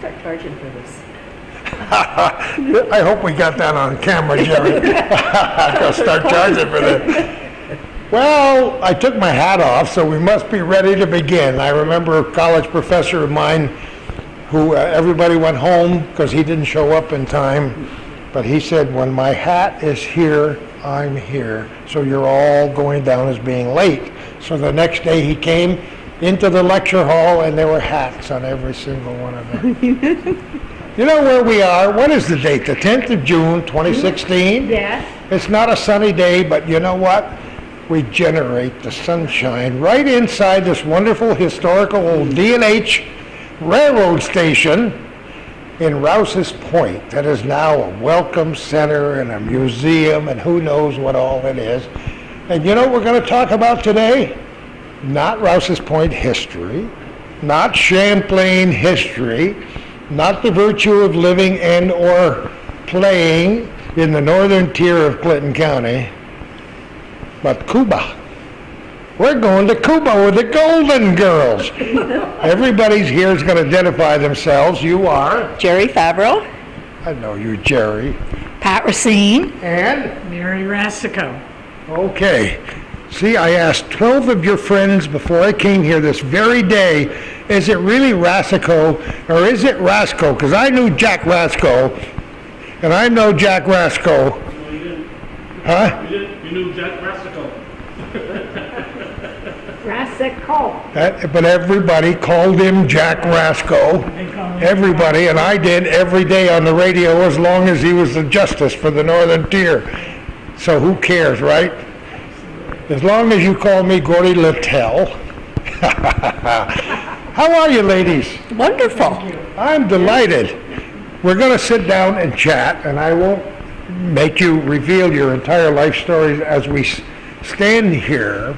start charging for this. I hope we got that on camera, Jerry. I'm going to start charging for that. Well, I took my hat off, so we must be ready to begin. I remember a college professor of mine who everybody went home because he didn't show up in time. But he said, when my hat is here, I'm here. So you're all going down as being late. So the next day he came into the lecture hall and there were hats on every single one of them. You know where we are? What is the date? The 10th of June, 2016? Yes. It's not a sunny day, but you know what? We generate the sunshine right inside this wonderful historical old D&H railroad station in Rouse's Point that is now a welcome center and a museum and who knows what all it is. And you know what we're going to talk about today? Not Rouse's Point history, not Champlain history, not the virtue of living and or playing in the northern tier of Clinton County, but Cuba. We're going to Cuba with the Golden Girls. Everybody's here is going to identify themselves. You are? Geri Favreau. I know you, Jerry. Pat Racine. And? Mary Rassico. Okay. See, I asked 12 of your friends before I came here this very day, is it really Rassico or is it Rasco? Because I knew Jack Rasco, and I know Jack Rasco. No, you didn't. Huh? You didn't. You knew Jack Rassico. Rassico. But everybody called him Jack Rasco. Everybody, and I did every day on the radio as long as he was the justice for the northern tier. So who cares, right? As long as you call me Gordy Littell. How are you, ladies? Wonderful. I'm delighted. We're going to sit down and chat, and I won't make you reveal your entire life stories as we stand here.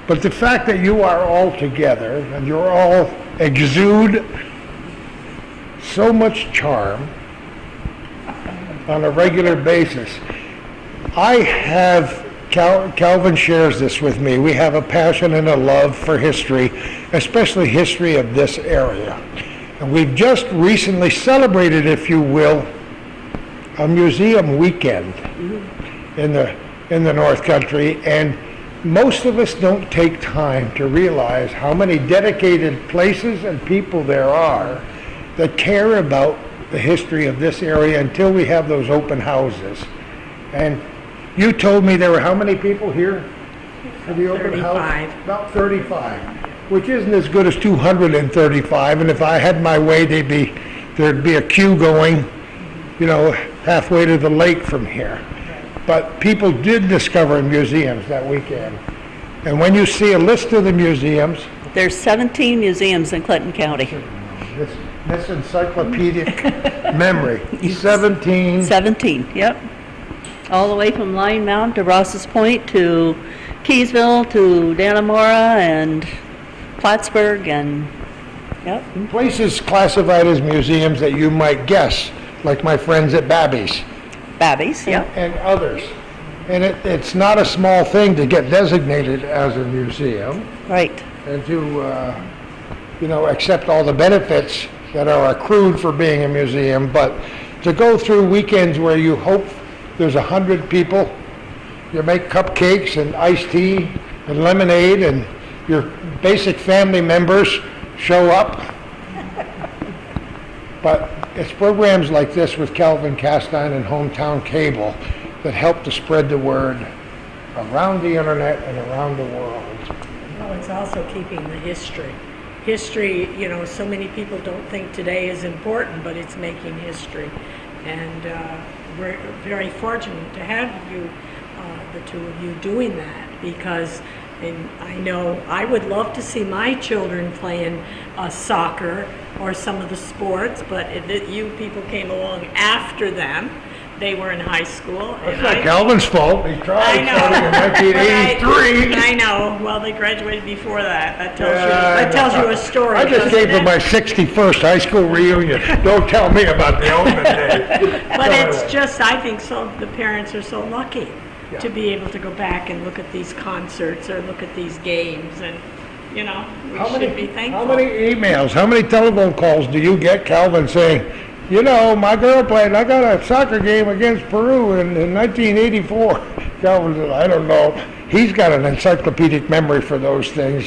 But the fact that you are all together and you're all exude so much charm on a regular basis. I have, Calvin shares this with me, we have a passion and a love for history, especially history of this area. And we've just recently celebrated, if you will, a museum weekend in the North Country, and most of us don't take time to realize how many dedicated places and people there are that care about the history of this area until we have those open houses. And you told me there were how many people here for the open 35. house? About 35, which isn't as good as 235. And if I had my way, there'd be a queue going, you know, halfway to the lake from here. But people did discover museums that weekend. And when you see a list of the museums, There's 17 museums in Clinton County. this encyclopedic memory, 17. 17, yep. All the way from Lion Mountain to Ross's Point to Keysville to Dannemora and Plattsburgh and, yep. Places classified as museums that you might guess, like my friends at Babby's. Babby's, yep. And others. And it's not a small thing to get designated as a museum Right. and to, accept all the benefits that are accrued for being a museum, but to go through weekends where you hope there's 100 people, you make cupcakes and iced tea and lemonade and your basic family members show up. But it's programs like this with Calvin Castine and Hometown Cable that help to spread the word around the internet and around the world. Well, it's also keeping the history. History, so many people don't think today is important, but it's making history. And we're very fortunate to have you, the two of you, doing that, because I know I would love to see my children playing soccer or some of the sports, but you people came along after them. They were in high school. It's not Calvin's fault. He tried starting in 1983. I know. Well, they graduated before that. That tells you a story. I just came from my 61st high school reunion. Don't tell me about the open day. But it's just, I think so. The parents are so lucky to be able to go back and look at these concerts or look at these games, and you know, we How should be many, thankful. how many emails, how many telephone calls do you get, Calvin, saying, you know, my girl played, I got a soccer game against Peru in 1984. Calvin said, I don't know. He's got an encyclopedic memory for those things.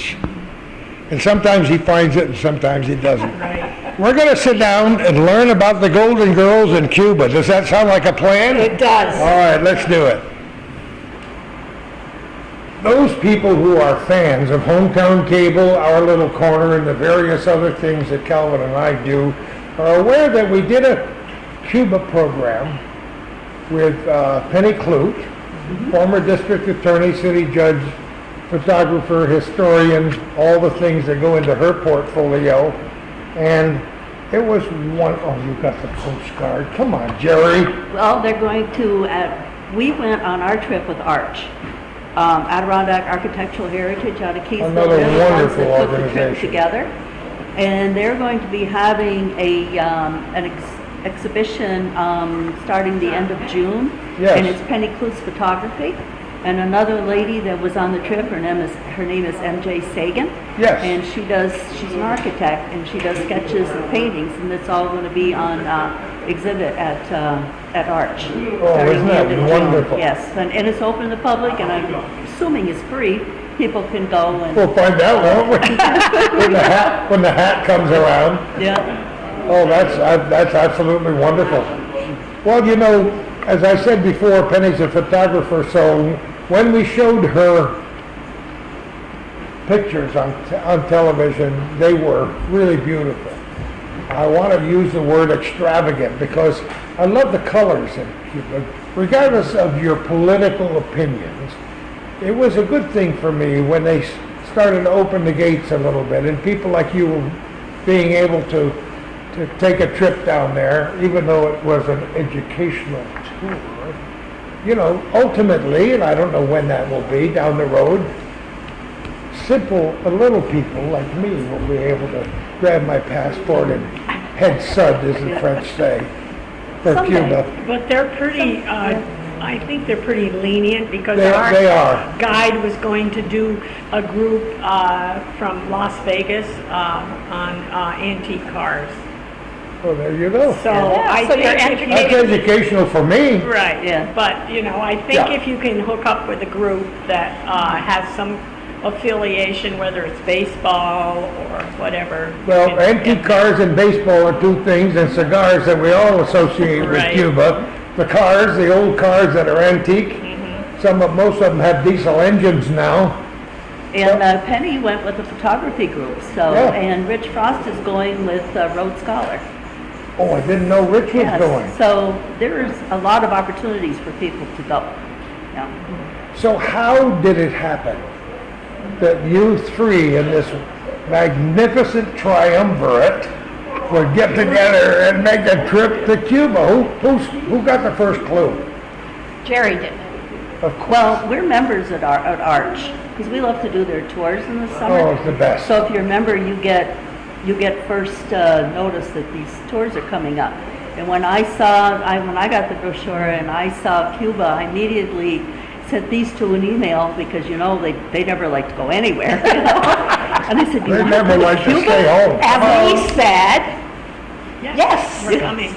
And sometimes he finds it and sometimes he doesn't. Right. We're going to sit down and learn about the Golden Girls in Cuba. Does that sound like a plan? It does. All right, let's do it. Those people who are fans of Hometown Cable, Our Little Corner, and the various other things that Calvin and I do are aware that we did a Cuba program with Penny Clute, former district attorney, city judge, photographer, historian, all the things that go into her portfolio. And it was one, oh, you got the postcard. Come on, Geri. Well, they're going to, we went on our trip with Arch, Adirondack Architectural Heritage out of Keysville. Another They're the ones wonderful that took the trip organization. together. And they're going to be having an exhibition starting the end of June. Yes. And it's Penny Clute's photography. And another lady that was on the trip, her name is MJ Sagan. Yes. And she's an architect, and she does sketches and paintings, and it's all going to be on exhibit at Arch. Oh, starting isn't the that end of June. wonderful? Yes, and it's open to the public, and I'm assuming it's free. People can go and, We'll find out, won't we? when the hat comes around. yeah. Oh, that's absolutely wonderful. Well, you know, as I said before, Penny's a photographer, so when we showed her pictures on television, they were really beautiful. I want to use the word extravagant because I love the colors in Cuba. Regardless of your political opinions, it was a good thing for me when they started to open the gates a little bit and people like you being able to take a trip down there, even though it was an educational tour. You know, ultimately, and I don't know when that will be down the road, little people like me will be able to grab my passport and head sud, as the French say, for Someday. Cuba. But they're pretty, I think they're pretty lenient because They are. our guide was going to do a group from Las Vegas on antique cars. Oh, there you go. So I so think you're if you- That's educational for me. Right, Yeah. but, you know, I think Yeah. if you can hook up with a group that has some affiliation, whether it's baseball or whatever. Well, you know, antique cars and baseball are two things, and cigars that we all associate with Right. Cuba. The cars, the old cars that are antique, most of them have diesel engines now. And Penny went with the photography group, so, Yeah. and Rich Frost is going with Rhodes Scholar. Oh, I didn't know Rich was Yes, going. so there's a lot of opportunities for people to go. Yeah. So how did it happen that you three in this magnificent triumvirate would get together and make a trip to Cuba? Who got the first clue? Geri did. Of course. Well, we're members at Arch, because we love to do their tours in the summer. Oh, it's the best. So if you're a member, you get first notice that these tours are coming up. And when I got the brochure and I saw Cuba, I immediately sent these two an email because, you know, they never like to go anywhere. You know? And I said, you They want never to go to like to Cuba? stay home. And we said, yes. We're coming.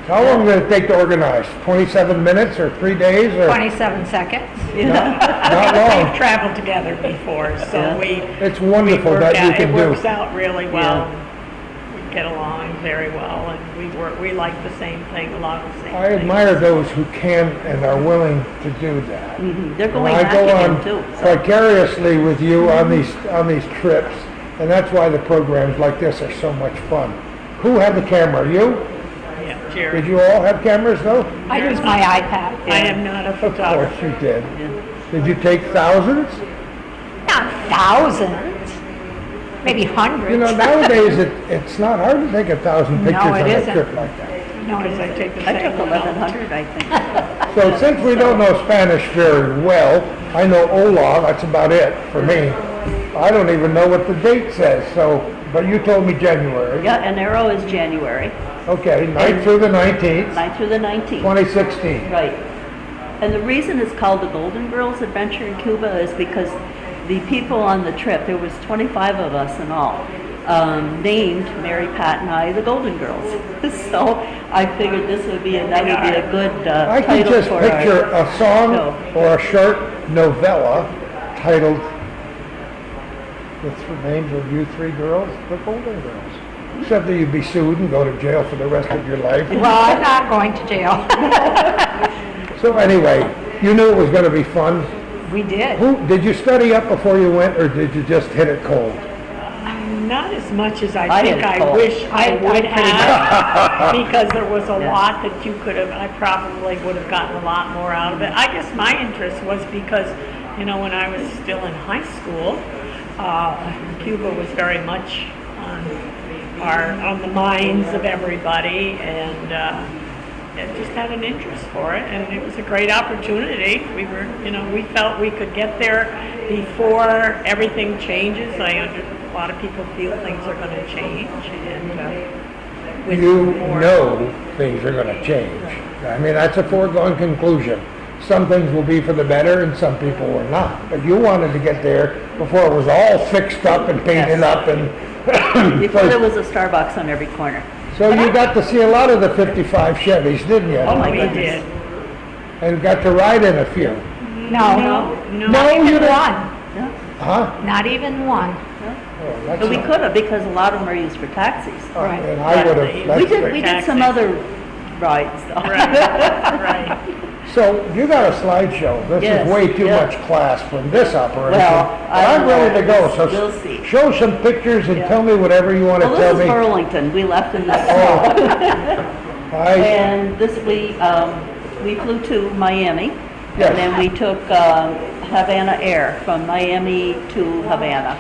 How long did it take to organize? 27 minutes or 3 days or? 27 seconds. Not long. We've traveled together before, so Yeah. It's wonderful we work that you out- can It do. works out really well. Yeah. We get along very well, and we like the same thing, a lot of the same I things. admire those who can and are willing to do that. They're And going I back go again on too. So. vicariously with you on these trips, and that's why the programs like this are so much fun. Who had the camera? You? Yeah, Did Jerry. you all have cameras though? I use my iPad. I am not a Of course photographer. you did. Yeah. Did you take thousands? Not thousands, maybe hundreds. You know, nowadays it's not hard to take 1,000 pictures No, it on a isn't. trip like that. No, Because I take the I same took one. 1,100, I think. So since we don't know Spanish very well, I know hola, that's about it for me. I don't even know what the date says, but you told me January. Yeah, and Arrow is January, Okay, 9th through the 19th, 9th through the 19th. 2016. Right. And the reason it's called the Golden Girls Adventure in Cuba is because the people on the trip, there was 25 of us in all, named Mary, Pat, and I the Golden Girls. So I figured that would be a good I can title just for picture our a song show. or a short novella titled The Names of You Three Girls, The Golden Girls. Except that you'd be sued and go to jail for the rest of your life. Well, I'm not going to jail. So anyway, you knew it was going to be fun. We did. Did you study up before you went, or did you just hit it cold? Not as much as I I think had I cold. wish I would have, because there was a Yeah. lot that you could have, I probably would have gotten a lot more out of it. I guess my interest was because, you know, when I was still in high school, Cuba was very much on the minds of everybody, and I just had an interest for it, and it was a great opportunity. We felt we could get there before everything changes. A lot of people feel things are going to change, and with You more. know things are going to change. I mean, that's a foregone conclusion. Some things will be for the better and some people will not. But you wanted to get there before it was all fixed up and painted Yes. up and... Before there was a Starbucks on every corner. So you got to see a lot of the 55 Chevys, didn't you? Oh, my We goodness. did. And got to ride in a few. No, No, not you even didn't. one. Yeah. Huh? Not even one. Oh, that's But we not- could have, because a lot of them are used for taxis. Right. And I would Right. have... We that's- did some other rides though. Right. So you got a slideshow. This Yes, is way too yeah. much class from this operation. Well, But I'm ready to go. So we'll see. show some pictures and Yeah. tell me whatever you want to Well, tell this is me. Burlington. We left in the Oh. snow. I, And we flew to Miami. Yes. And then we took Havana Air from Miami to Havana.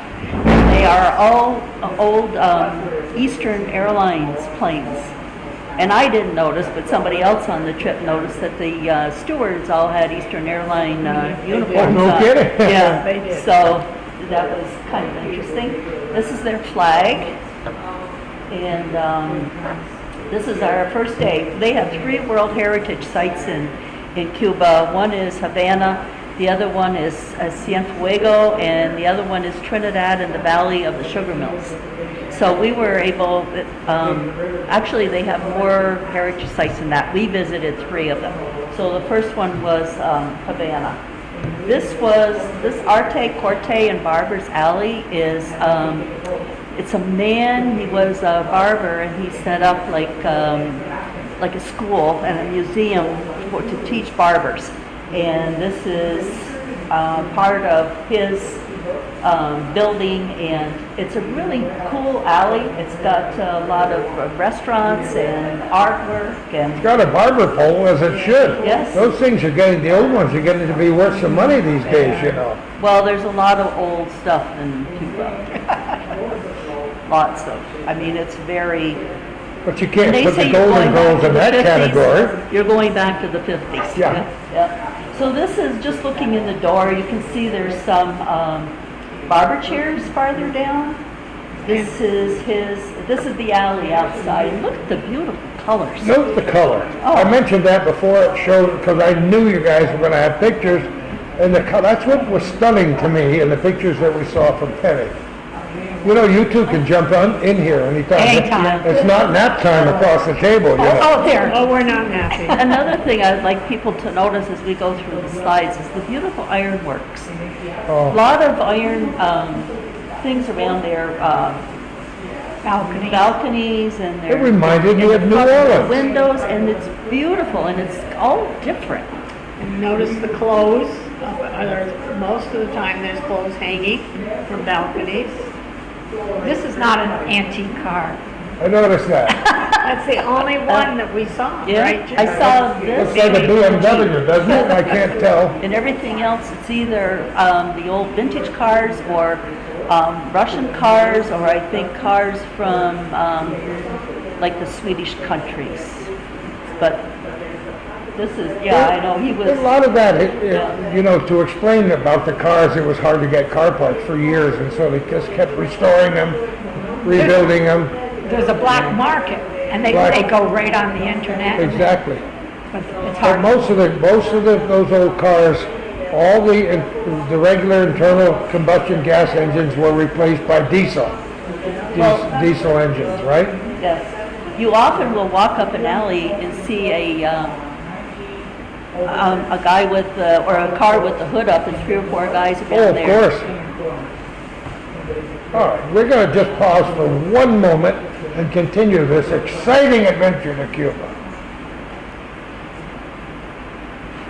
They are all old Eastern Airlines planes. And I didn't notice, but somebody else on the trip noticed that the stewards all had Eastern Airline uniforms Oh, no on. kidding. Yeah, They did. so that was kind of interesting. This is their flag. And this is our first day. They have 3 World Heritage sites in Cuba. One is Havana, the other one is Cienfuego, and the other one is Trinidad and the Valley of the Sugar Mills. So we were able, actually they have more heritage sites than that. We visited 3 of them. So the first one was Havana. This Arte, Corte, and Barber's Alley is, it's a man, he was a barber, and he set up like a school and a museum to teach barbers. And this is part of his building, and it's a really cool alley. It's got a lot of restaurants and artwork, and got a barber pole as it should. Yes. Those things are getting, the old ones are getting to be worth some money these days, you know. well, there's a lot of old stuff in Cuba. Lots of. I mean, it's very. But you can't They put say the you're Golden going back Girls to in the that 50s. category. You're going back to the 50s. Yeah. Yeah. So this is just looking in the door. You can see there's some barber chairs farther down. This is the alley outside. And look at the beautiful colors. Note the color. Oh. I mentioned that before it showed, because I knew you guys were going to have pictures, and that's what was stunning to me in the pictures that we saw from Penny. You know, you two can jump in here anytime. Anytime. It's not nap time across the table, you know. Oh, there. Oh, we're not happy. Another thing I'd like people to notice as we go through the slides is the beautiful ironworks. A Oh, lot of iron things around there, Balcony. balconies and It their reminded me and of the New front Orleans. windows, and it's beautiful, and it's all different. And notice the clothes. Most of the time, there's clothes hanging from balconies. This is not an antique car. I noticed that. That's the only one that we saw, Yeah, right? I Jerry? saw this. Looks like a BMW, doesn't it? I can't tell. And everything else, it's either the old vintage cars or Russian cars, or I think cars from like the Swedish countries. But this is, yeah, I know, he was, A lot of that, you know, to explain about the cars, it was hard to get car parts for years, and so they just kept restoring them, rebuilding them. There's a black market, and they go right on the internet. Exactly. But it's But hard. most of those old cars all the regular internal combustion gas engines were replaced by diesel. Diesel engines, right? Yes. You often will walk up an alley and see a guy with, or a car with the hood up and 3 or 4 guys Oh, down of there. course. All right, we're going to just pause for one moment and continue this exciting adventure to Cuba.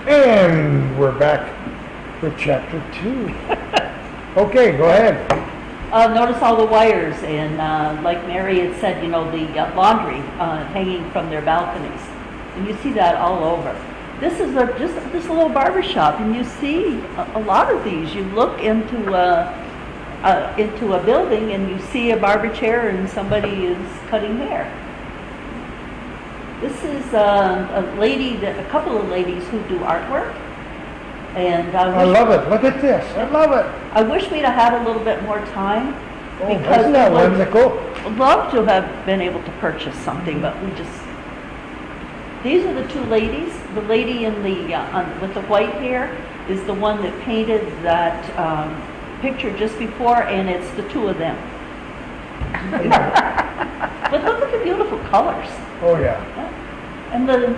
And we're back for chapter 2. Okay, go ahead. Notice all the wires and, like Mary had said, the laundry hanging from their balconies. And you see that all over. This is just this little barber shop, and you see a lot of these. You look into a building and you see a barber chair and somebody is cutting hair. This is a couple of ladies who do artwork. And I love it. Look at this. I love it. I wish we'd have had a little bit more time. Oh, because isn't that we would whimsical? love to have been able to purchase something, but we just... These are the 2 ladies. The lady in the with the white hair is the one that painted that picture just before, and it's the 2 of them. But look at the beautiful colors. Oh, yeah. And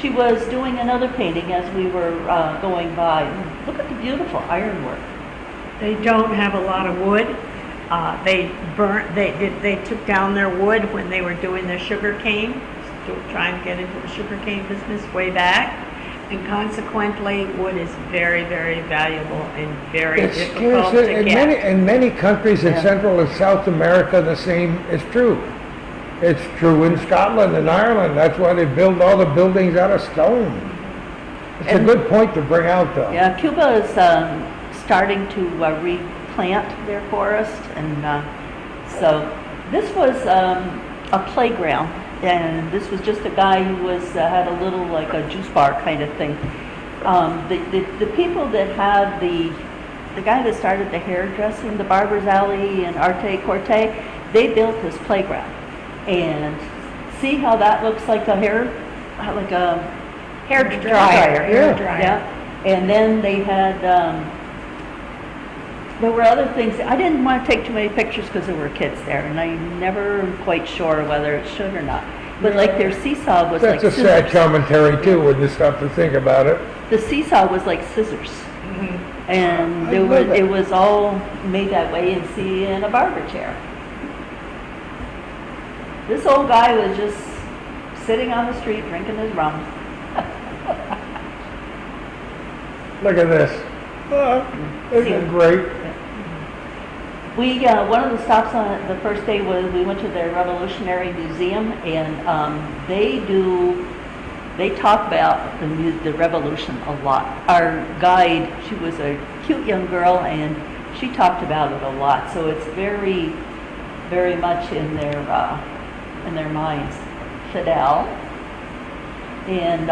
she was doing another painting as we were going by. Look at the beautiful ironwork. They don't have a lot of wood. They took down their wood when they were doing their sugar cane, trying to get into the sugar cane business way back. And consequently, wood is very, very valuable and very difficult to get. In many countries in Central and South America, the same is true. It's true in Scotland and Ireland. That's why they build all the buildings out of stone. It's a good point to bring out, though. Yeah, Cuba is starting to replant their forest, and so this was a playground, and this was just a guy who had a little, like a juice bar kind of thing. The people that have the guy that started the hairdressing, the Barber's Alley and Arte Corte, they built this playground. And see how that looks like a hair dryer. Yeah. And then they had, there were other things. I didn't want to take too many pictures because there were kids there, and I'm never quite sure whether it should or not. But like their seesaw was like That's a scissors. sad commentary, too, when you stop to think about it. The seesaw was like scissors. Mm-hmm. And I love it. it was all made that way, and see in a barber chair. This old guy was just sitting on the street drinking his rum. Look at this. Isn't it great? We one of the stops on the first day was we went to the Revolutionary Museum, and they talk about the Revolution a lot. Our guide, she was a cute young girl, and she talked about it a lot. So it's very, very much in their minds. Fidel, and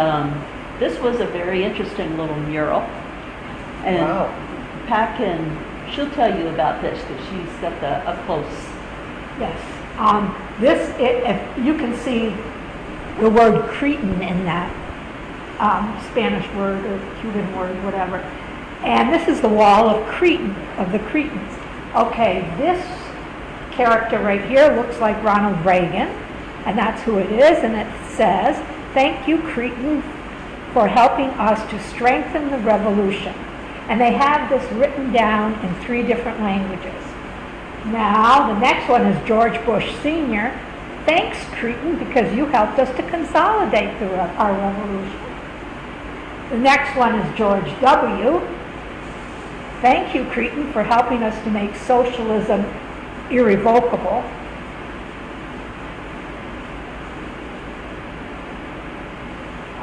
this was a very interesting little mural. And Wow. Pat she'll tell you about this because she's got the up close. Yes. If you can see the word Cretan in that Spanish word or Cuban word, whatever. And this is the wall of the Cretans. Okay, this character right here looks like Ronald Reagan, and that's who it is, and it says, "Thank you, Cretan, for helping us to strengthen the revolution." And they have this written down in 3 different languages. Now, the next one is George Bush Sr. "Thanks, Cretan, because you helped us to consolidate our revolution." The next one is George W. "Thank you, Cretan, for helping us to make socialism irrevocable."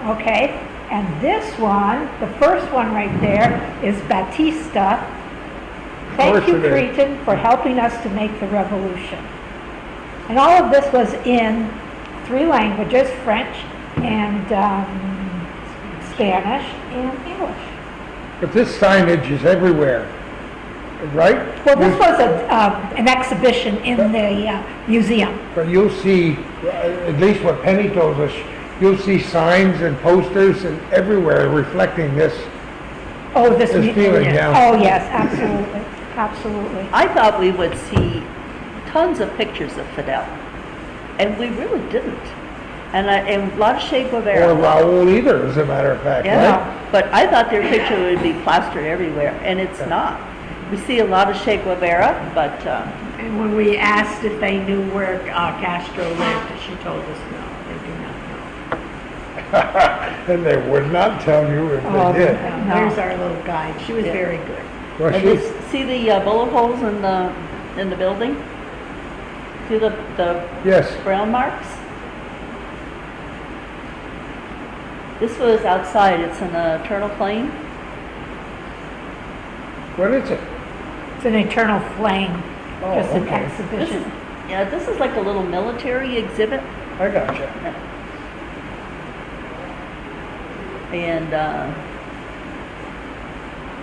Okay, and this one, the first one right there, is Batista. "Thank you, it is. Cretan, for helping us to make the revolution." And all of this was in 3 languages, French and Spanish and English. But this signage is everywhere, right? Well, this was an exhibition in the museum. But you'll see, at least what Penny told us, you'll see signs and posters and everywhere reflecting this Oh, this This meeting. feeling, yeah. Oh, yes, absolutely, absolutely. I thought we would see tons of pictures of Fidel, and we really didn't. And a lot of Che Guevara. Or Raul either, as a matter of fact, Yeah, right? but I thought their picture would be plastered everywhere, and it's not. We see a lot of Che Guevara, but, And when we asked if they knew where Castro lived, she told us no, they do not know. And they would not tell you if Oh, they did. No. There's our little guide. She was Yeah. very good. Well, and she, see the bullet holes in the building? See the yes, brown marks? This was outside, it's an eternal flame. what is it? It's an eternal flame, Oh, just an okay. This is, exhibition. yeah, this is like a little military exhibit, I gotcha. and,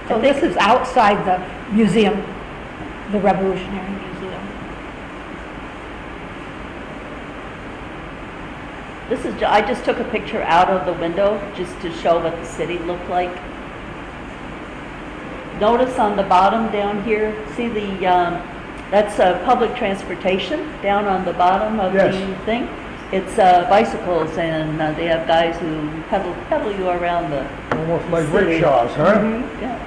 So this is outside the museum, the Revolutionary Museum. this is, I just took a picture out of the window just to show what the city looked like. Notice on the bottom down here, see that's public transportation down on the bottom of Yes. the thing. It's bicycles, and they have guys who pedal you around the Almost like city. rickshaws, huh? Yeah.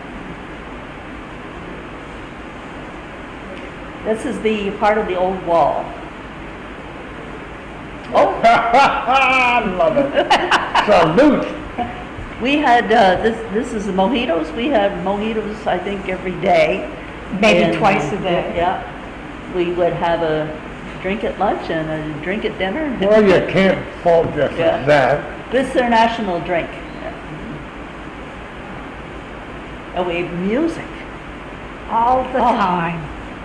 This is the part of the old wall. Oh, I love it. Salute. we had, this is the mojitos. We had mojitos, I think, every day. Maybe And, twice a day. Yeah. We would have a drink at lunch and a drink at dinner. Well, you can't fault you for Yeah. that. This is their national drink. Oh, we have music. All the Oh. time.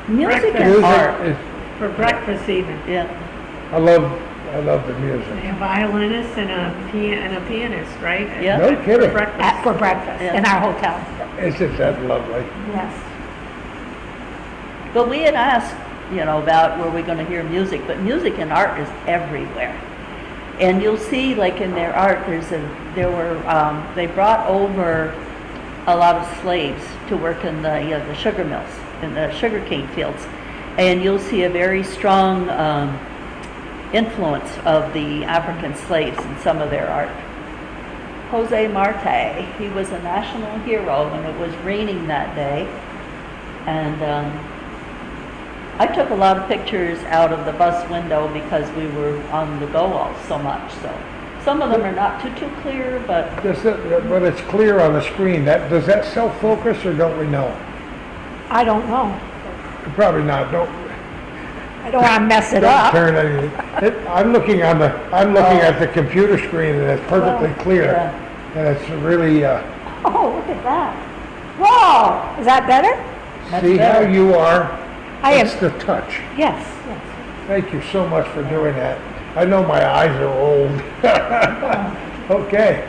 Music Breakfast. and Music art. is, For breakfast even. Yeah. I love the music. A violinist and a pianist, right? Yeah. No For kidding. breakfast. For breakfast Yeah. in our hotel. Isn't that lovely? Yes. But we had asked, about where we're going to hear music, but music and art is everywhere. And you'll see, like in their art, they brought over a lot of slaves to work in the sugar mills, in the sugarcane fields. And you'll see a very strong influence of the African slaves in some of their art. Jose Marte, he was a national hero when it was raining that day. And I took a lot of pictures out of the bus window because we were on the go all so much. So some of them are not too clear, but But it's clear on the screen. Does that self-focus or don't we know? I don't know. Probably not. I don't want to mess it Don't up. turn anything. I'm looking at the computer screen and it's perfectly Well, clear. yeah. And it's really, Oh, look at that. Whoa, is that better? That's see how better. you are? I am, It's the touch. yes, yes. Thank you so much for doing that. I know my eyes are old. Okay.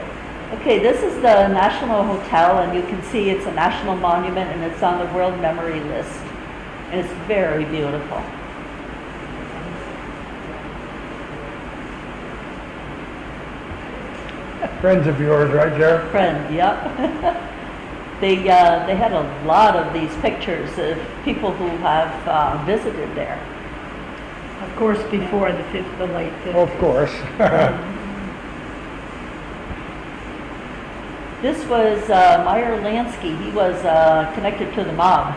okay, this is the National Hotel, and you can see it's a national monument, and it's on the World Memory List. And it's very beautiful. Friends of yours, right, Jared? Friend, yep. They had a lot of these pictures of people who have visited there. Of course, before the late 50s. Of course. This was Meyer Lansky. He was connected to the mob.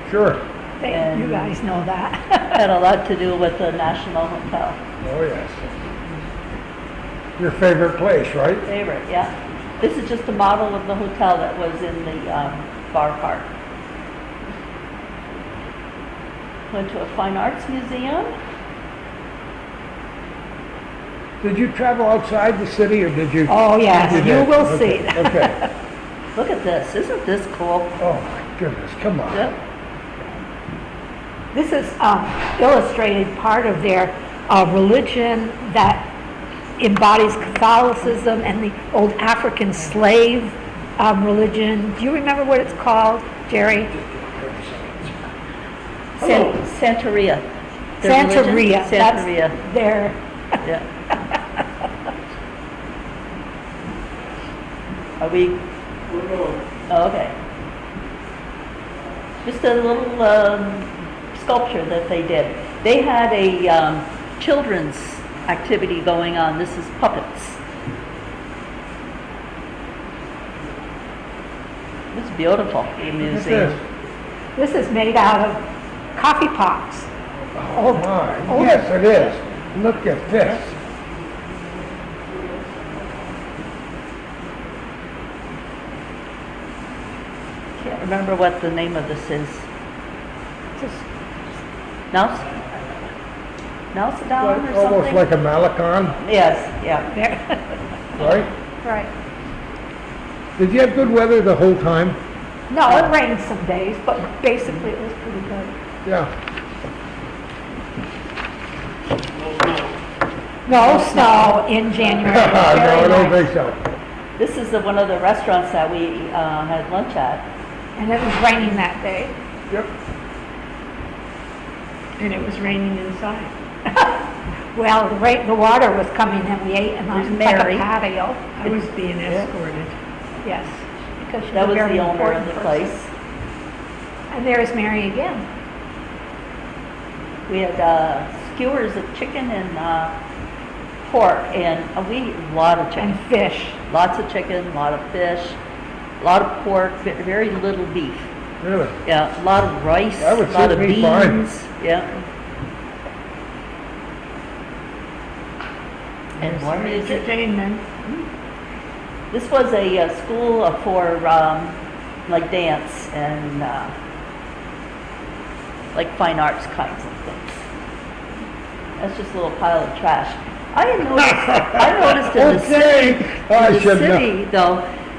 Sure. You guys know that. Had a lot to do with the National Hotel. Oh, yes. Your favorite place, right? Favorite, yeah. This is just a model of the hotel that was in the bar park. Went to a fine arts museum. Did you travel outside the city or did you? Oh, yes, did. you will Okay, see. Okay. Look at this. Isn't this cool? Oh, my goodness, come on. Yep. This is illustrated part of their religion that embodies Catholicism and the old African slave religion. Do you remember what it's called, Geri? Santeria. Their religion? Santeria. That's Santeria. their, Yeah. Are we? Oh, okay. Just a little sculpture that they did. They had a children's activity going on. This is puppets. It's beautiful, the museum. This is made out of coffee pots. Oh my, yes it is. Look at this. Can't remember what the name of this is. Just Nalsadon or Almost something? like a Malacon, Yes, yeah. right? Right. Did you have good weather the whole time? No, it rained some days, but basically it was pretty good. Yeah. No snow in January. No, I don't Very think nice. so. This is one of the restaurants that we had lunch at. And it was raining that day, Yep. And it was raining inside. well, the water was coming and we ate and There's on like Mary. a patio. I was being escorted. Yes, because she's That a was very the owner of important the person. place. And there's Mary again. We had skewers of chicken and pork, and we ate a lot of chicken. And fish. Lots of chicken, a lot of fish, a lot of pork, very little beef. Really? Yeah, a lot of rice, That would a lot of suit me beans. fine. Yeah. And more music. Entertainment. This was a school for like dance and like fine arts kinds of things. That's just a little pile of trash. I noticed in the city, I should know. though,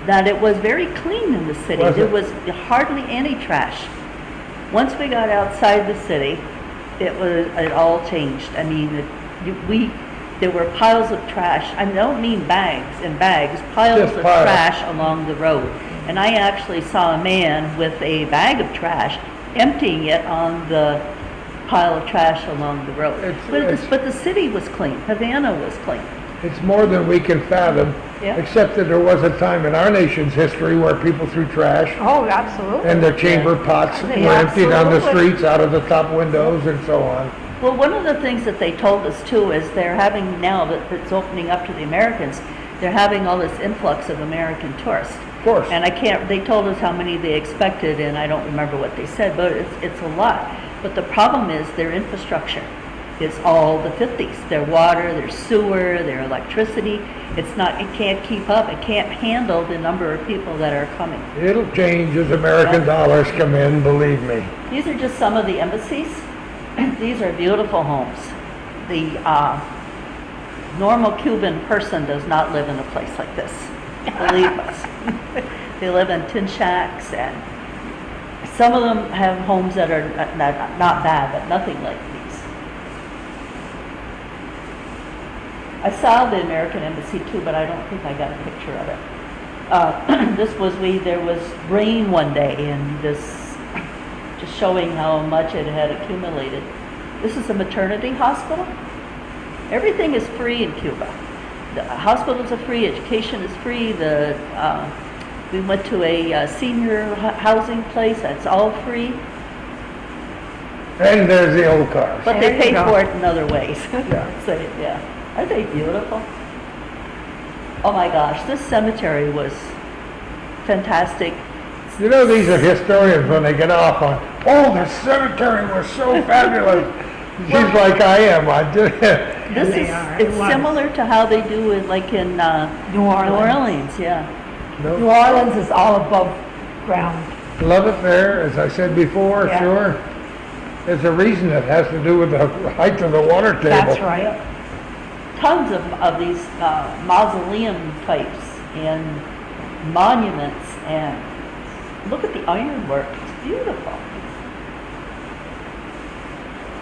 that it was very clean in the city. Was There it? was hardly any trash. Once we got outside the city, it all changed. I mean, there were piles of trash. I don't mean bags and bags, piles Just of piles. trash along the road. And I actually saw a man with a bag of trash emptying it on the pile of trash along the road. But the city was clean. Havana was clean. It's more than we can fathom, Yeah. except that there was a time in our nation's history where people threw trash Oh, absolutely. and their chamber pots were Yeah, emptied on the absolutely. streets, out of the top windows and so on. Well, one of the things that they told us too is they're having now that it's opening up to the Americans, they're having all this influx of American tourists. Of course. And they told us how many they expected, and I don't remember what they said, but it's a lot. But the problem is their infrastructure is all the 50s. Their water, their sewer, their electricity. It can't keep up. It can't handle the number of people that are coming. It'll change as American dollars come in, believe me. These are just some of the embassies. These are beautiful homes. The normal Cuban person does not live in a place like this. Believe us. They live in tin shacks, and some of them have homes that are not bad, but nothing like these. I saw the American Embassy too, but I don't think I got a picture of it. There was rain one day, and this, just showing how much it had accumulated. This is a maternity hospital. Everything is free in Cuba. The hospitals are free, education is free. We went to a senior housing place, that's all free, And there's the old cars. but There they you pay go. for it in other ways. Yeah. So, yeah. Aren't they beautiful? Oh my gosh, this cemetery was fantastic. You know, these are historians when they get off on, oh, the cemetery was so fabulous. She's like I am. This they is, are. it's It was. similar to how they do it like in New Orleans. New Orleans, yeah. New No, Orleans is all above ground. love it there, as I said before, Yeah. sure. There's a reason it has to do with the height of the water table. That's right. Tons of these mausoleum types and monuments, and look at the ironwork. It's beautiful.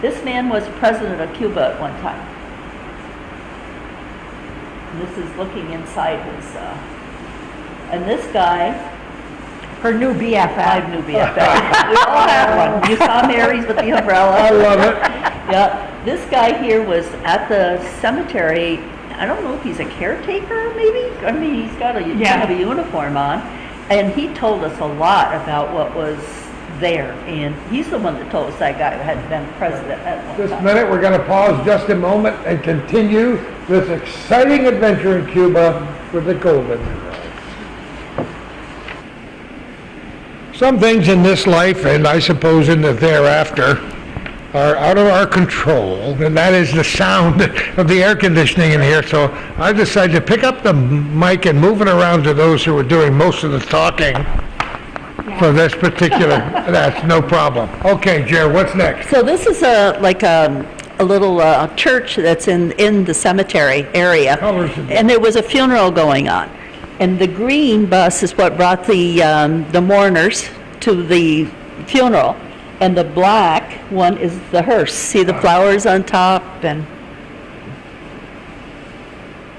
This man was president of Cuba at one time. And this is looking inside his, and this guy, Her new BFF. I knew BFF. We all have one. You saw Mary's with the umbrella. I love it. Yeah, this guy here was at the cemetery. I don't know if he's a caretaker, maybe. I mean, he's got a kind of a uniform on, and he told us a lot about what was there, and he's the one that told us that guy had been president at one This time. minute, we're going to pause just a moment and continue this exciting adventure in Cuba with the Golden Girls. Some things in this life, and I suppose in the thereafter, are out of our control, and that is the sound of the air conditioning in here. So I decided to pick up the mic and move it around to those who were doing most of the talking for this particular, that's no problem. Okay, Jer, what's next? So this is a little church that's in the cemetery area, Colors of- and there was a funeral going on. And the green bus is what brought the mourners to the funeral, and the black one is the hearse. See the flowers on top, and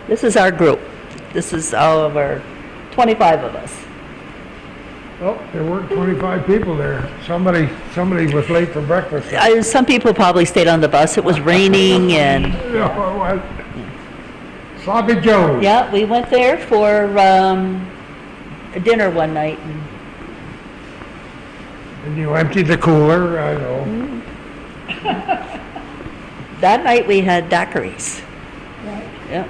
this is our group. This is all of our 25 of us. Oh, there weren't 25 people there. Somebody was late for breakfast. Some people probably stayed on the bus. It was raining, and Yeah, well, Sloppy Joe's. yeah, we went there for dinner one night. And you emptied the cooler, I know. That night we had daiquiris. Yep.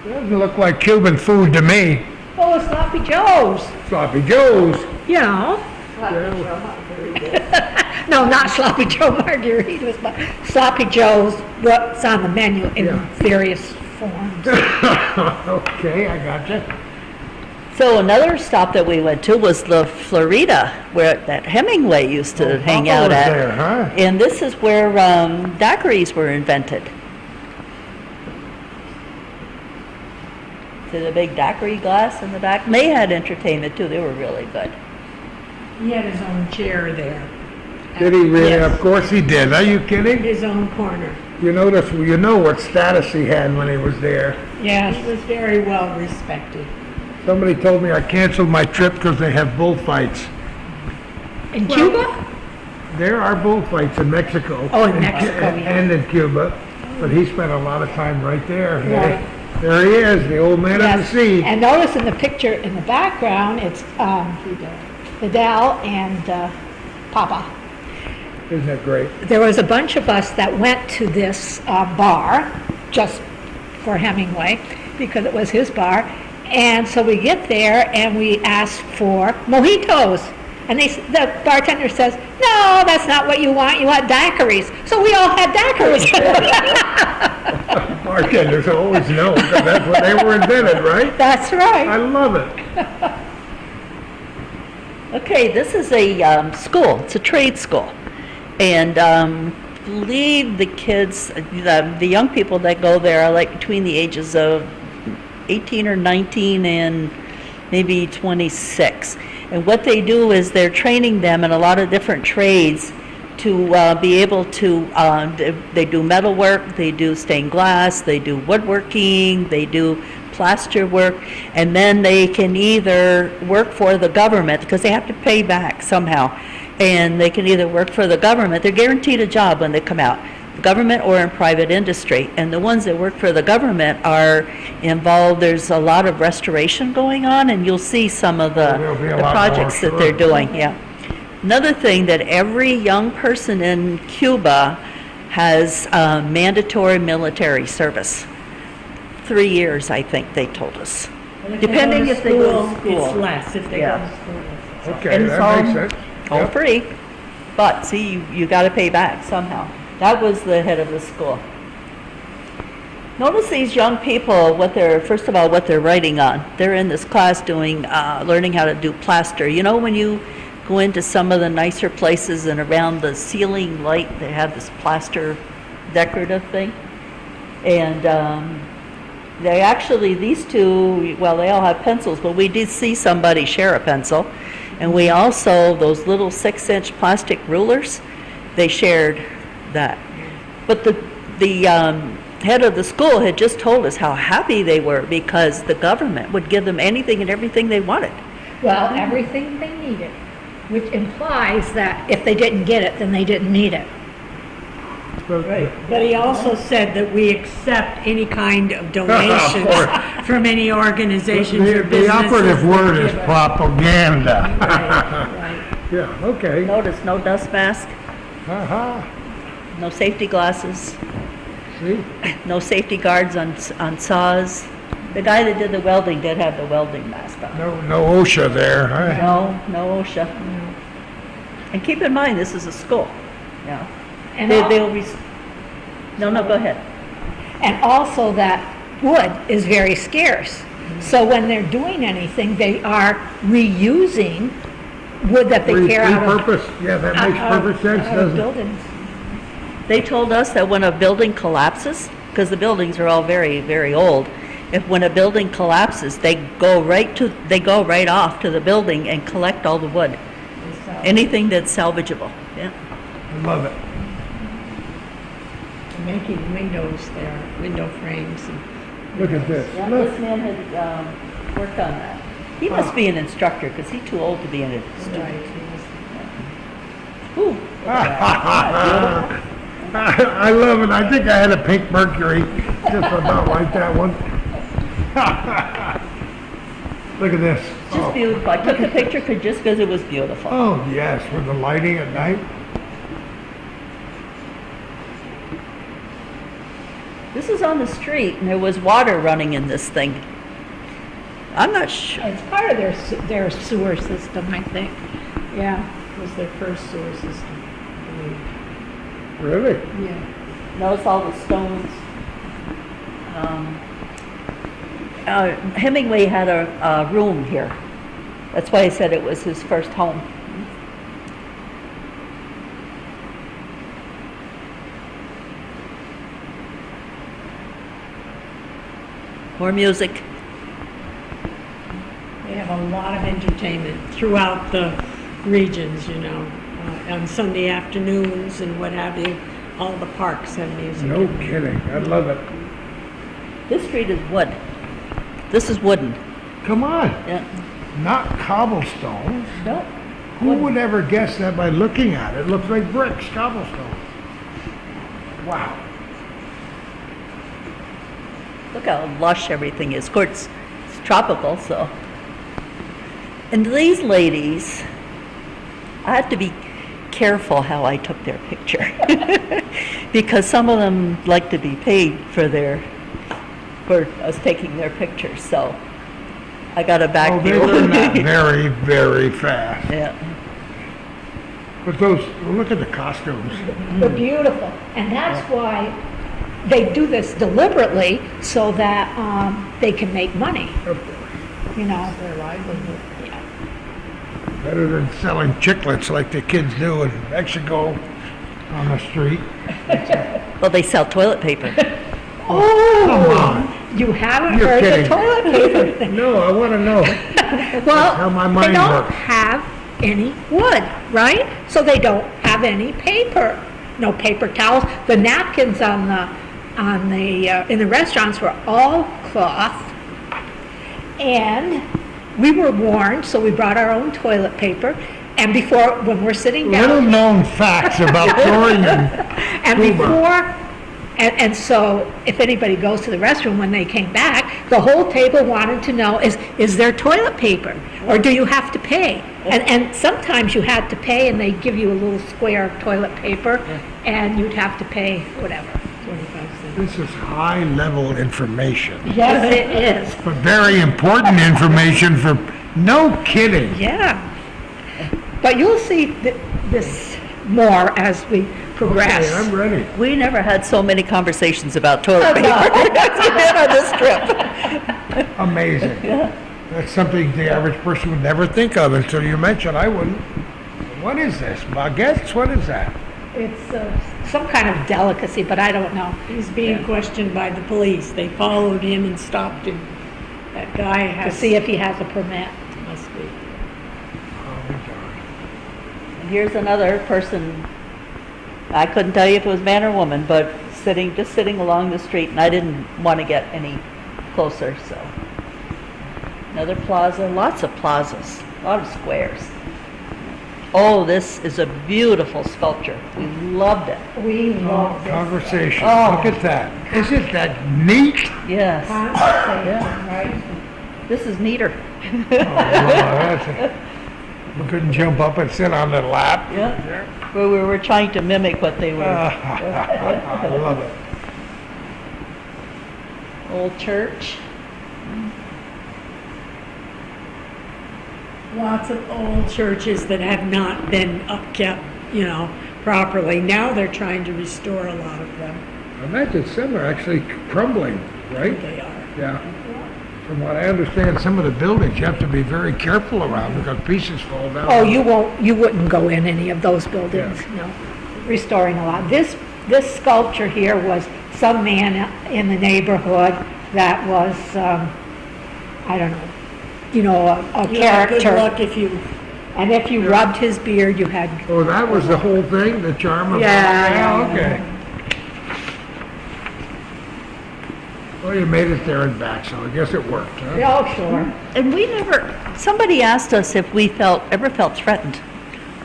Doesn't look like Cuban food to me. Oh, Sloppy Joe's. Sloppy Joe's. You know. No, not Sloppy Joe margaritas, but Sloppy Joe's, what's on the menu in Yeah. various forms. Okay, I gotcha. So another stop that we went to was the Florida, where that Hemingway used to hang Papa out was at. there, huh? And this is where daiquiris were invented. See the big daiquiri glass in the back? They had entertainment too. They were really good. He had his own chair there. Did he really? Yes. Of course he did. Are you kidding? His own corner. You know what status he had when he was there. He Yes. was very well respected. Somebody told me I canceled my trip because they have bullfights. In Cuba? There are bullfights in Mexico. Oh, in Mexico, yeah. And in Cuba, but he spent a lot of time right there. Right. There he is, the old man of the Yes. sea. And notice in the picture in the background, it's Fidel and Papa. Isn't that great? There was a bunch of us that went to this bar just for Hemingway because it was his bar. And so we get there and we ask for mojitos. And the bartender says, no, that's not what you want daiquiris. So we all had daiquiris. Bartenders always know, 'cause that's what they were invented, right? That's I right. love it. Okay, this is a school. It's a trade school. And believe the kids, the young people that go there are like between the ages of 18 or 19 and maybe 26. And what they do is they're training them in a lot of different trades to be able to, they do metal work, they do stained glass, they do woodworking, they do plaster work, and then they can either work for the government, because they have to pay back somehow, and they can either work for the government, they're guaranteed a job when they come out, the government or in private industry. And the ones that work for the government are involved, there's a lot of restoration going on, and you'll see some of There'll be a the lot projects more, that they're sure. doing, yeah. Another thing, that every young person in Cuba has mandatory military service. 3 years, I think they told us. Depending if they go to school. It's less if they go Yeah. to school. Okay, And it's that makes sense. all Yep. free, but see, you got to pay back somehow. That was the head of the school. Notice these young people, first of all, what they're writing on. They're in this class doing, learning how to do plaster. You know, when you go into some of the nicer places and around the ceiling light, they have this plaster decorative thing. And they actually, these two, well, they all have pencils, but we did see somebody share a pencil. And we also, those little 6-inch plastic rulers, they shared that. But the head of the school had just told us how happy they were because the government would give them anything and everything they wanted. Well, everything they needed, which implies that if they didn't get it, then they didn't need it. But he also said that we accept any kind of donations from any organizations or The businesses. operative that word is give us. propaganda. Right, right. Yeah, okay. Notice, no dust mask, Uh-huh. no safety glasses, See? no safety guards on saws. The guy that did the welding did have the welding mask on. No OSHA there, huh? No OSHA. And keep in mind, this is a school, yeah. And They'll be, no, go ahead. And also that wood is very scarce. So when they're doing anything, they are reusing wood that they tear out of. Repurpose, yeah, that makes perfect sense, out of doesn't it? buildings. They told us that when a building collapses, because the buildings are all very, very old, when a building collapses, they go right off to the building and collect all the wood. Anything that's salvageable, yeah. I love it. Making windows there, window frames and. Look at this. Yeah, Look. this man had worked on that. He must be an instructor, because he's too old to be an student. Ooh, look at that. I love it. I think I had a pink Mercury, just about like that one. Look at this. Just beautiful. I took the picture just because it was beautiful. Oh, yes, with the lighting at night. This is on the street, and there was water running in this thing. I'm not sure. It's part of their sewer system, I think. Yeah. Was their first sewer system, I believe. Really? Yeah. Notice all the stones. Hemingway had a room here. That's why I said it was his first home. More music. They have a lot of entertainment throughout the regions, you know, on Sunday afternoons and what have you. All the parks have music. No kidding. I love it. This street is wood. This is wooden. Come on. Yeah. Not cobblestone. Nope. Who would ever guess that by looking at it? It looks like bricks, cobblestone. Wow. Look how lush everything is. Of course, it's tropical, so. And these ladies, I have to be careful how I took their picture. Because some of them like to be paid for us taking their pictures, so I got a back Oh, they view. learn that very, very fast. Yeah. But those, look at the costumes. They're beautiful. And that's why they do this deliberately so that they can make money, Of course. you know. Their livelihood. Yeah. Better than selling chiclets like the kids do in Mexico on the street. Well, they sell toilet paper. Oh, Come on. you haven't You're heard kidding. the toilet paper thing. No, I want to know. Well, how my they mind don't works. have any wood, right? So they don't have any paper. No paper towels. The napkins in the restaurants were all cloth. And we were warned, so we brought our own toilet paper. And when we're sitting Little down, known facts about touring and Cuba. and so if anybody goes to the restroom when they came back, the whole table wanted to know, is there toilet paper? Or do you have to pay? And sometimes you had to pay and they'd give you a little square of toilet paper and you'd have to pay whatever, 25 cents. This is high-level information, Yes, it is. but very important information for, no kidding. Yeah. But you'll see this more as we progress. Okay, I'm ready. We never had so many conversations about toilet paper as we did on this trip. Amazing. That's something the average person would never think of until you mention. I wouldn't. What is this? Baguettes? What is that? It's some kind of delicacy, but I don't know. He's being questioned by the police. They followed him and stopped him. That guy To has. see if he has a permit. Must be. Oh, my God. And here's another person, I couldn't tell you if it was man or woman, but just sitting along the street, and I didn't want to get any closer, so. Another plaza, lots of plazas, a lot of squares. Oh, this is a beautiful sculpture. We loved it. We love this. Conversation. Oh. Look at that. Isn't that neat? Yes. Conversation, Yeah. right? This is neater. Oh, wow, that's We couldn't jump up and sit on the lap. Yeah. Where we were trying to mimic what they were. I love it. Old church. Lots of old churches that have not been upkept, properly. Now they're trying to restore a lot of them. I imagine some are actually crumbling, right? They are. Yeah. From what I understand, some of the buildings you have to be very careful around because pieces fall down. Oh, you wouldn't go in any of those buildings, no. Restoring a lot. This sculpture here was some man in the neighborhood that was, I don't know, a You had character. good luck if you, And if you rubbed his beard, you had, Oh, that was the whole thing, the charm of it? Yeah. Okay. Well, you made it there and back, so I guess it worked, huh? oh, sure. And somebody asked us if we ever felt threatened.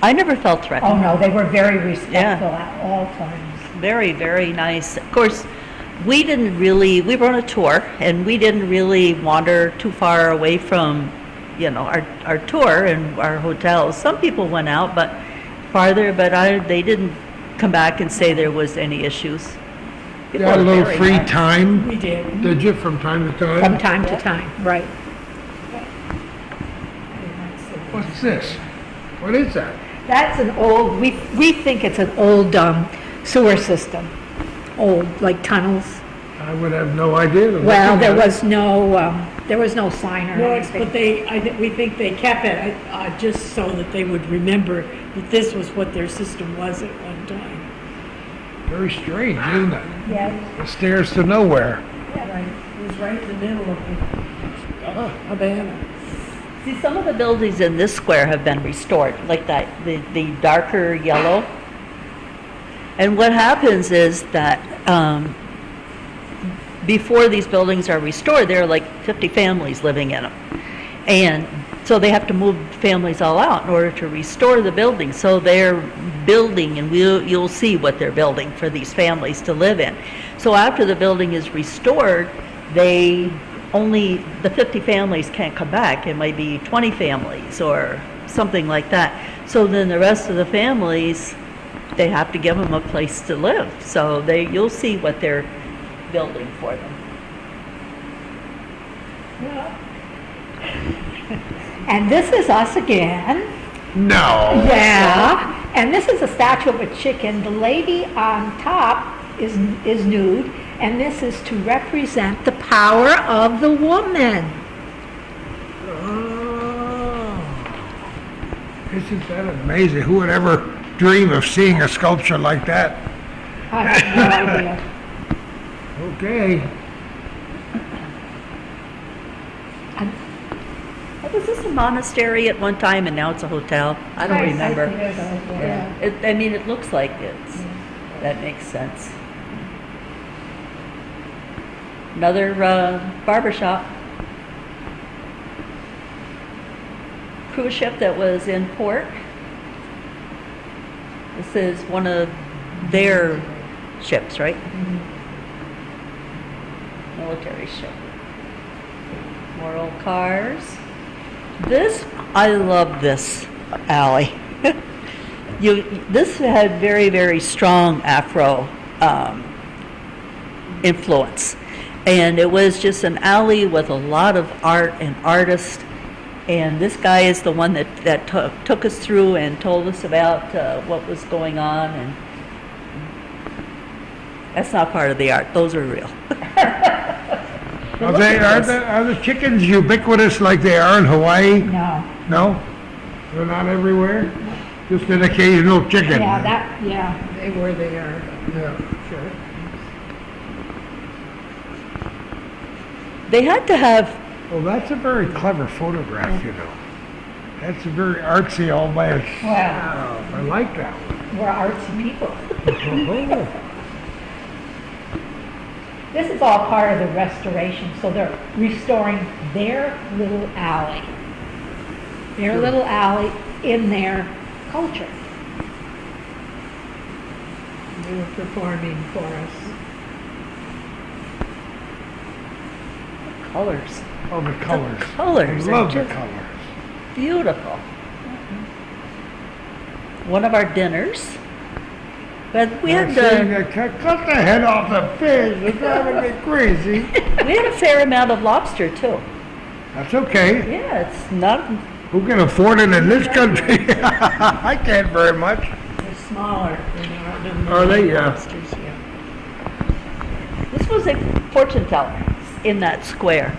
I never felt threatened. Oh, no, they were very respectful at all times. Very, very nice. Of course, we were on a tour, and we didn't really wander too far away from, our tour and our hotels. Some people went out, but farther, they didn't come back and say there was any issues. You People had a are little very free nice. time, we did. did you, from time to time? From time to time, right. What's this? What is that? That's an old, we think it's an old sewer system. Old, like tunnels. I would have no idea. Well, there was no sign or No, anything. but we think they kept it just so that they would remember that this was what their system was at one time. Very strange, isn't it? Yeah. The stairs to nowhere. Right. It was right in the middle of the Havana. See, some of the buildings in this square have been restored, like that, the darker yellow. And what happens is that before these buildings are restored, there are like 50 families living in them. And so they have to move families all out in order to restore the building. So they're building, and you'll see what they're building for these families to live in. So after the building is restored, the 50 families can't come back. It might be 20 families or something like that. So then the rest of the families, they have to give them a place to live. So you'll see what they're building for them. And this is us again. No. Yeah. And this is a statue of a chicken. The lady on top is nude, and this is to represent the power of the woman. Oh. Isn't that amazing? Who would ever dream of seeing a sculpture like that? I have no idea. Okay. Was this a monastery at one time and now it's a hotel? I don't remember. Yeah. It looks like that makes sense. Another barber shop. Cruise ship that was in port. This is one of their ships, right? Military ship. More old cars. I love this alley. This had very, very strong Afro influence. And it was just an alley with a lot of art and artists. And this guy is the one that took us through and told us about what was going on. And that's not part of the art. Those are real. Are the chickens ubiquitous like they are in Hawaii? No. No? They're not everywhere? Just an occasional chicken? Yeah. They were there. Yeah. Sure. They had to have, Well, that's a very clever photograph, That's very artsy all by itself. Wow. I like that one. We're artsy people. Oh. This is all part of the restoration, so they're restoring their little alley. Their little alley in their culture. They were performing for us. colors. Oh, the colors. colors I are love the just colors. beautiful. one of our dinners. But we had Cut the head off the fish, it's driving me crazy. we had a fair amount of lobster too. That's okay. Yeah, it's not. Who can afford it in this country? I can't very much. They're smaller than Are they? Yeah. lobsters, yeah. This was a fortune teller in that square.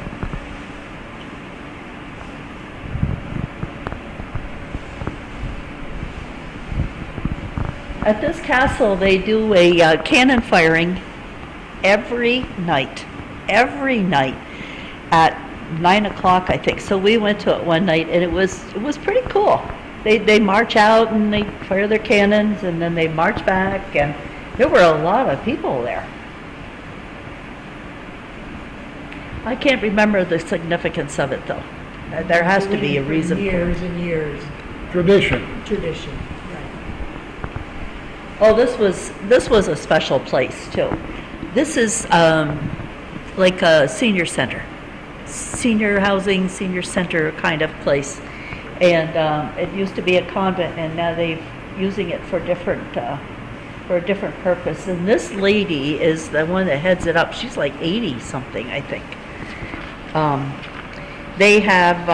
At this castle, they do a cannon firing every night at 9 o'clock, I think. So we went to it one night, and it was pretty cool. They march out and they fire their cannons, and then they march back, and there were a lot of people there. I can't remember the significance of it, though. There has to be a reason for it. Years and years, Tradition. tradition, right. Oh, this was a special place too. This is like a senior center, senior housing, senior center kind of place, and it used to be a convent, and now they're using it for a different purpose. And this lady is the one that heads it up. She's like 80 something, I think. They have.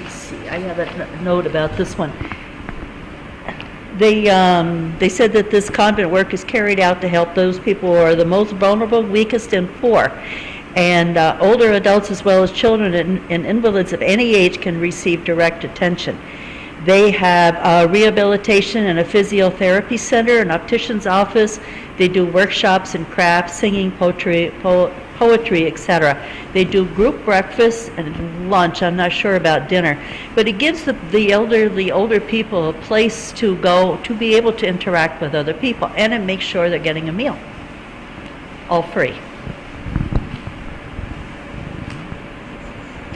Let's see. I have a note about this one. They said that this convent work is carried out to help those people who are the most vulnerable, weakest, and poor. And older adults as well as children and invalids of any age can receive direct attention. They have a rehabilitation and a physiotherapy center, an optician's office. They do workshops in crafts, singing, poetry, etc. They do group breakfast and lunch. I'm not sure about dinner. But it gives the older people a place to go to be able to interact with other people. And it makes sure they're getting a meal. All free.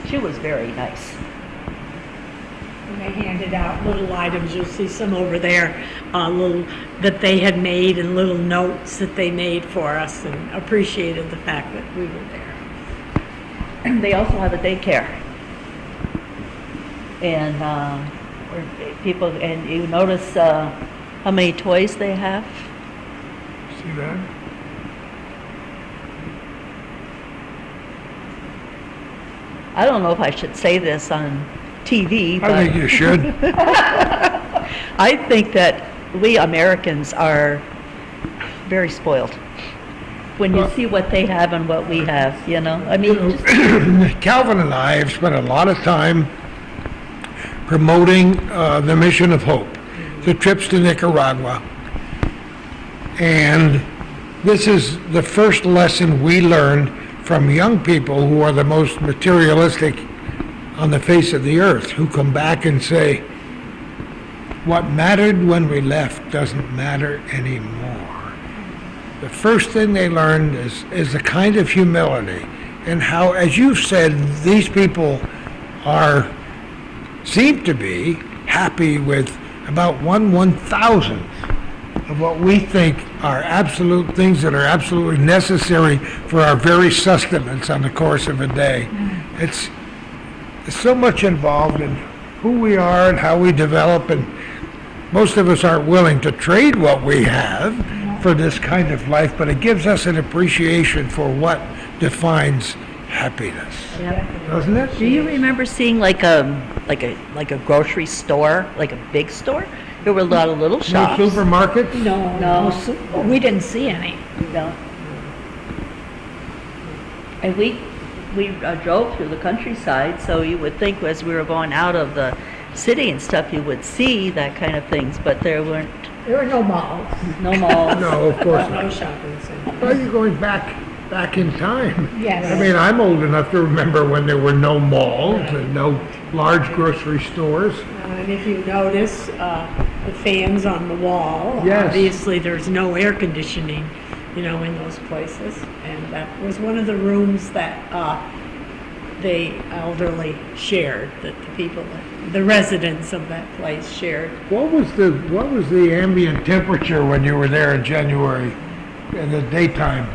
She was very nice. And they handed out little items, you'll see some over there, little that they had made and little notes that they made for us, and appreciated the fact that we were there. And they also have a daycare. And where people, and you notice how many toys they have? See that? I don't know if I should say this on TV, but I think you should. I think that we Americans are very spoiled when you see what they have and what we have, you know? I mean, just, Calvin and I have spent a lot of time promoting the Mission of Hope, the trips to Nicaragua. And this is the first lesson we learned from young people who are the most materialistic on the face of the earth, who come back and say, what mattered when we left doesn't matter anymore. The first thing they learned is a kind of humility, and how, as you've said, these people seem to be happy with about 1/1000th of what we think are absolute things that are absolutely necessary for our very sustenance on the course of a day. It's so much involved in who we are and how we develop, and most of us aren't willing to trade what we have for this kind of life, but it gives us an appreciation for what defines happiness, doesn't it? do you remember seeing like a grocery store, like a big store? There were a lot of little No shops. supermarkets? No. We didn't see any. No. And we drove through the countryside, so you would think as we were going out of the city and stuff, you would see that kind of things, but there were There were no malls. no malls. No, of course No not. shopping center. Well, you're going back in time. Yes. I mean, I'm old enough to remember when there were no malls and no large grocery stores. And if you notice, the fans on the wall, Yes. obviously there's no air conditioning, in those places. And that was one of the rooms that the elderly shared, that the residents of that place shared. What was the ambient temperature when you were there in January, in the daytime?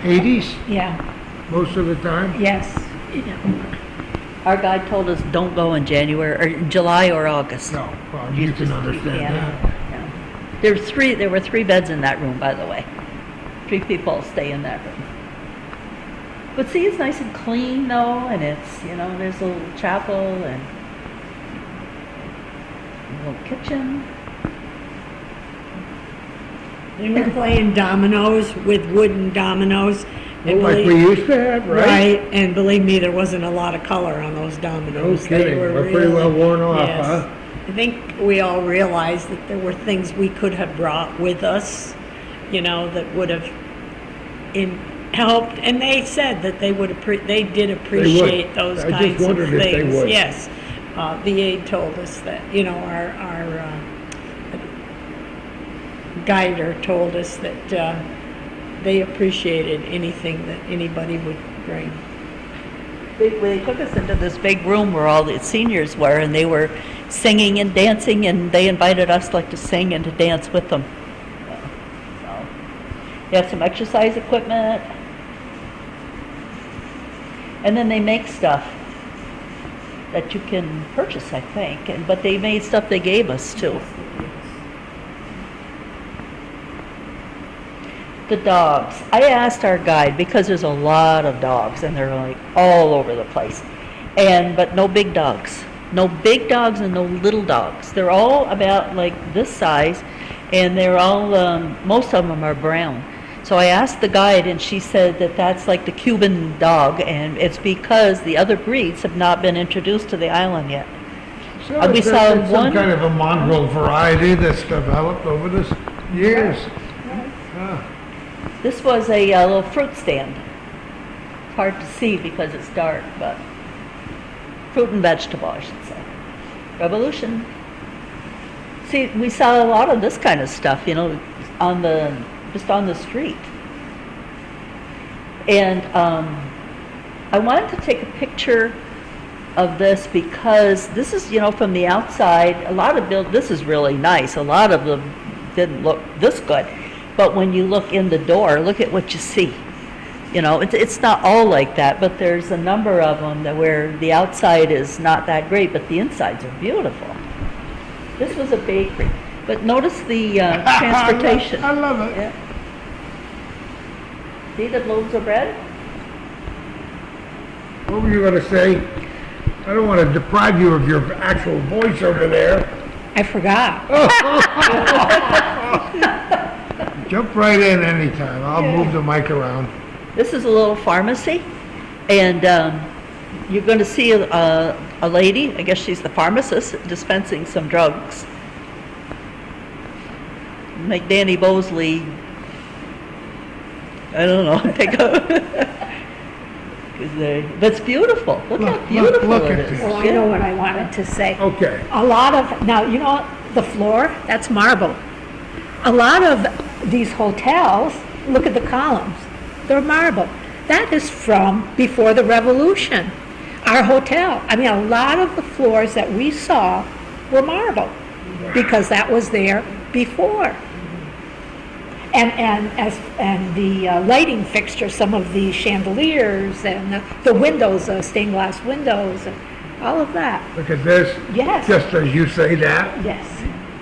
80s Yeah, most of the time? yes. Our guide told us don't go in January, or July or August. No, well, you can understand Yeah, that. yeah. There were 3 beds in that room, by the way. 3 people stay in that room. But see, it's nice and clean though, and it's, there's a little chapel and a little kitchen. They were playing dominoes with wooden dominoes. And Like we used to have, right? Right, and believe me, there wasn't a lot of color on those dominoes. No kidding. They're pretty well worn off, yes. huh? I think we all realized that there were things we could have brought with us, that would have helped. And they said that they did appreciate those I just kinds of wondered if they things. would. Yes, the aide told us that. Our guider told us that they appreciated anything that anybody would bring. They took us into this big room where all the seniors were, and they were singing and dancing, and they invited us to sing and to dance with them. So, they have some exercise equipment, and then they make stuff that you can purchase, I think. But they made stuff they gave us too. The dogs. I asked our guide, because there's a lot of dogs and they're all over the place. But no big dogs. No big dogs and no little dogs. They're all about this size, and they're all, most of them are brown. So I asked the guide, and she said that that's the Cuban dog, and it's because the other breeds have not been introduced to the island yet. So We it's saw it's one- some kind of a mongrel variety that's developed over the years. Ah. This was a little fruit stand. It's hard to see because it's dark, but fruit and vegetable, I should say. Revolution. See, we saw a lot of this kind of stuff, just on the street. And I wanted to take a picture of this because this is, from the outside, this is really nice. A lot of them didn't look this good. But when you look in the door, look at what you see. It's not all like that, but there's a number of them where the outside is not that great, but the insides are beautiful. This was a bakery, but notice the transportation. I love it. Yeah. See the loaves of bread? What were you going to say? I don't want to deprive you of your actual voice over there. I forgot. Jump right in anytime. I'll move the mic around. This is a little pharmacy, and you're going to see a lady, I guess she's the pharmacist, dispensing some drugs. Make Danny Bosley, I don't know, take a... But it's beautiful. Look how beautiful look it at is. this. Oh, I know what I wanted to say. Okay. A lot of, now, the floor, that's marble. A lot of these hotels, look at the columns, they're marble. That is from before the revolution. Our hotel, a lot of the floors that we saw were marble because that was there before. And the lighting fixtures, some of the chandeliers and the windows, stained glass windows, and all of that. Look at this. Yes. Just as you say that. Yes.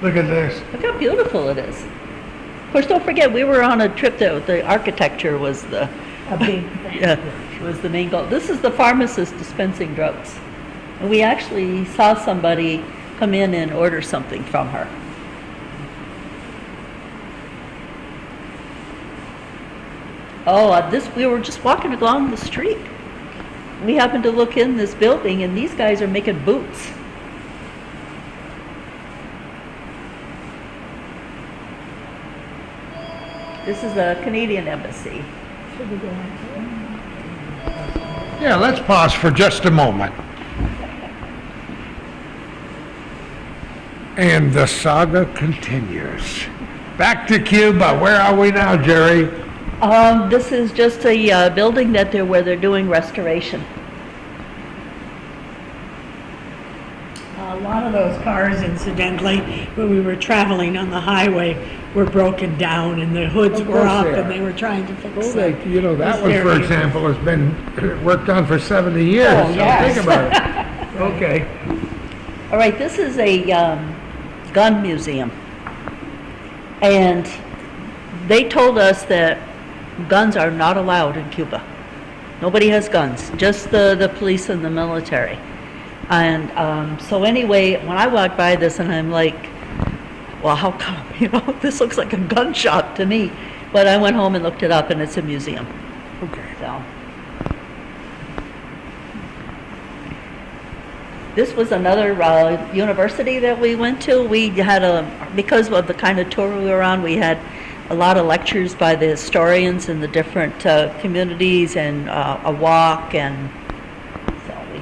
Look at this. Look how beautiful it is. Of course, don't forget, we were on a trip that the architecture was A big thing. was the main goal. This is the pharmacist dispensing drugs. And we actually saw somebody come in and order something from her. We were just walking along the street. We happened to look in this building, and these guys are making boots. This is the Canadian Embassy. Yeah, let's pause for just a moment. And the saga continues. Back to Cuba. Where are we now, Geri? This is just a building where they're doing restoration. A lot of those cars, incidentally, when we were traveling on the highway, were broken down and the hoods Of were course up they and are. they were trying to fix Well, them. they, you know, that It's one, for very- example, has been worked on for 70 years. Oh, So yes. think about it. Okay. All right, this is a gun museum. And they told us that guns are not allowed in Cuba. Nobody has guns, just the police and the military. And so anyway, when I walked by this and I'm like, well, how come? You know, this looks like a gun shop to me. But I went home and looked it up and it's a museum. Okay. So. This was another university that we went to. We had because of the kind of tour we were on, we had a lot of lectures by the historians in the different communities and a walk and so we.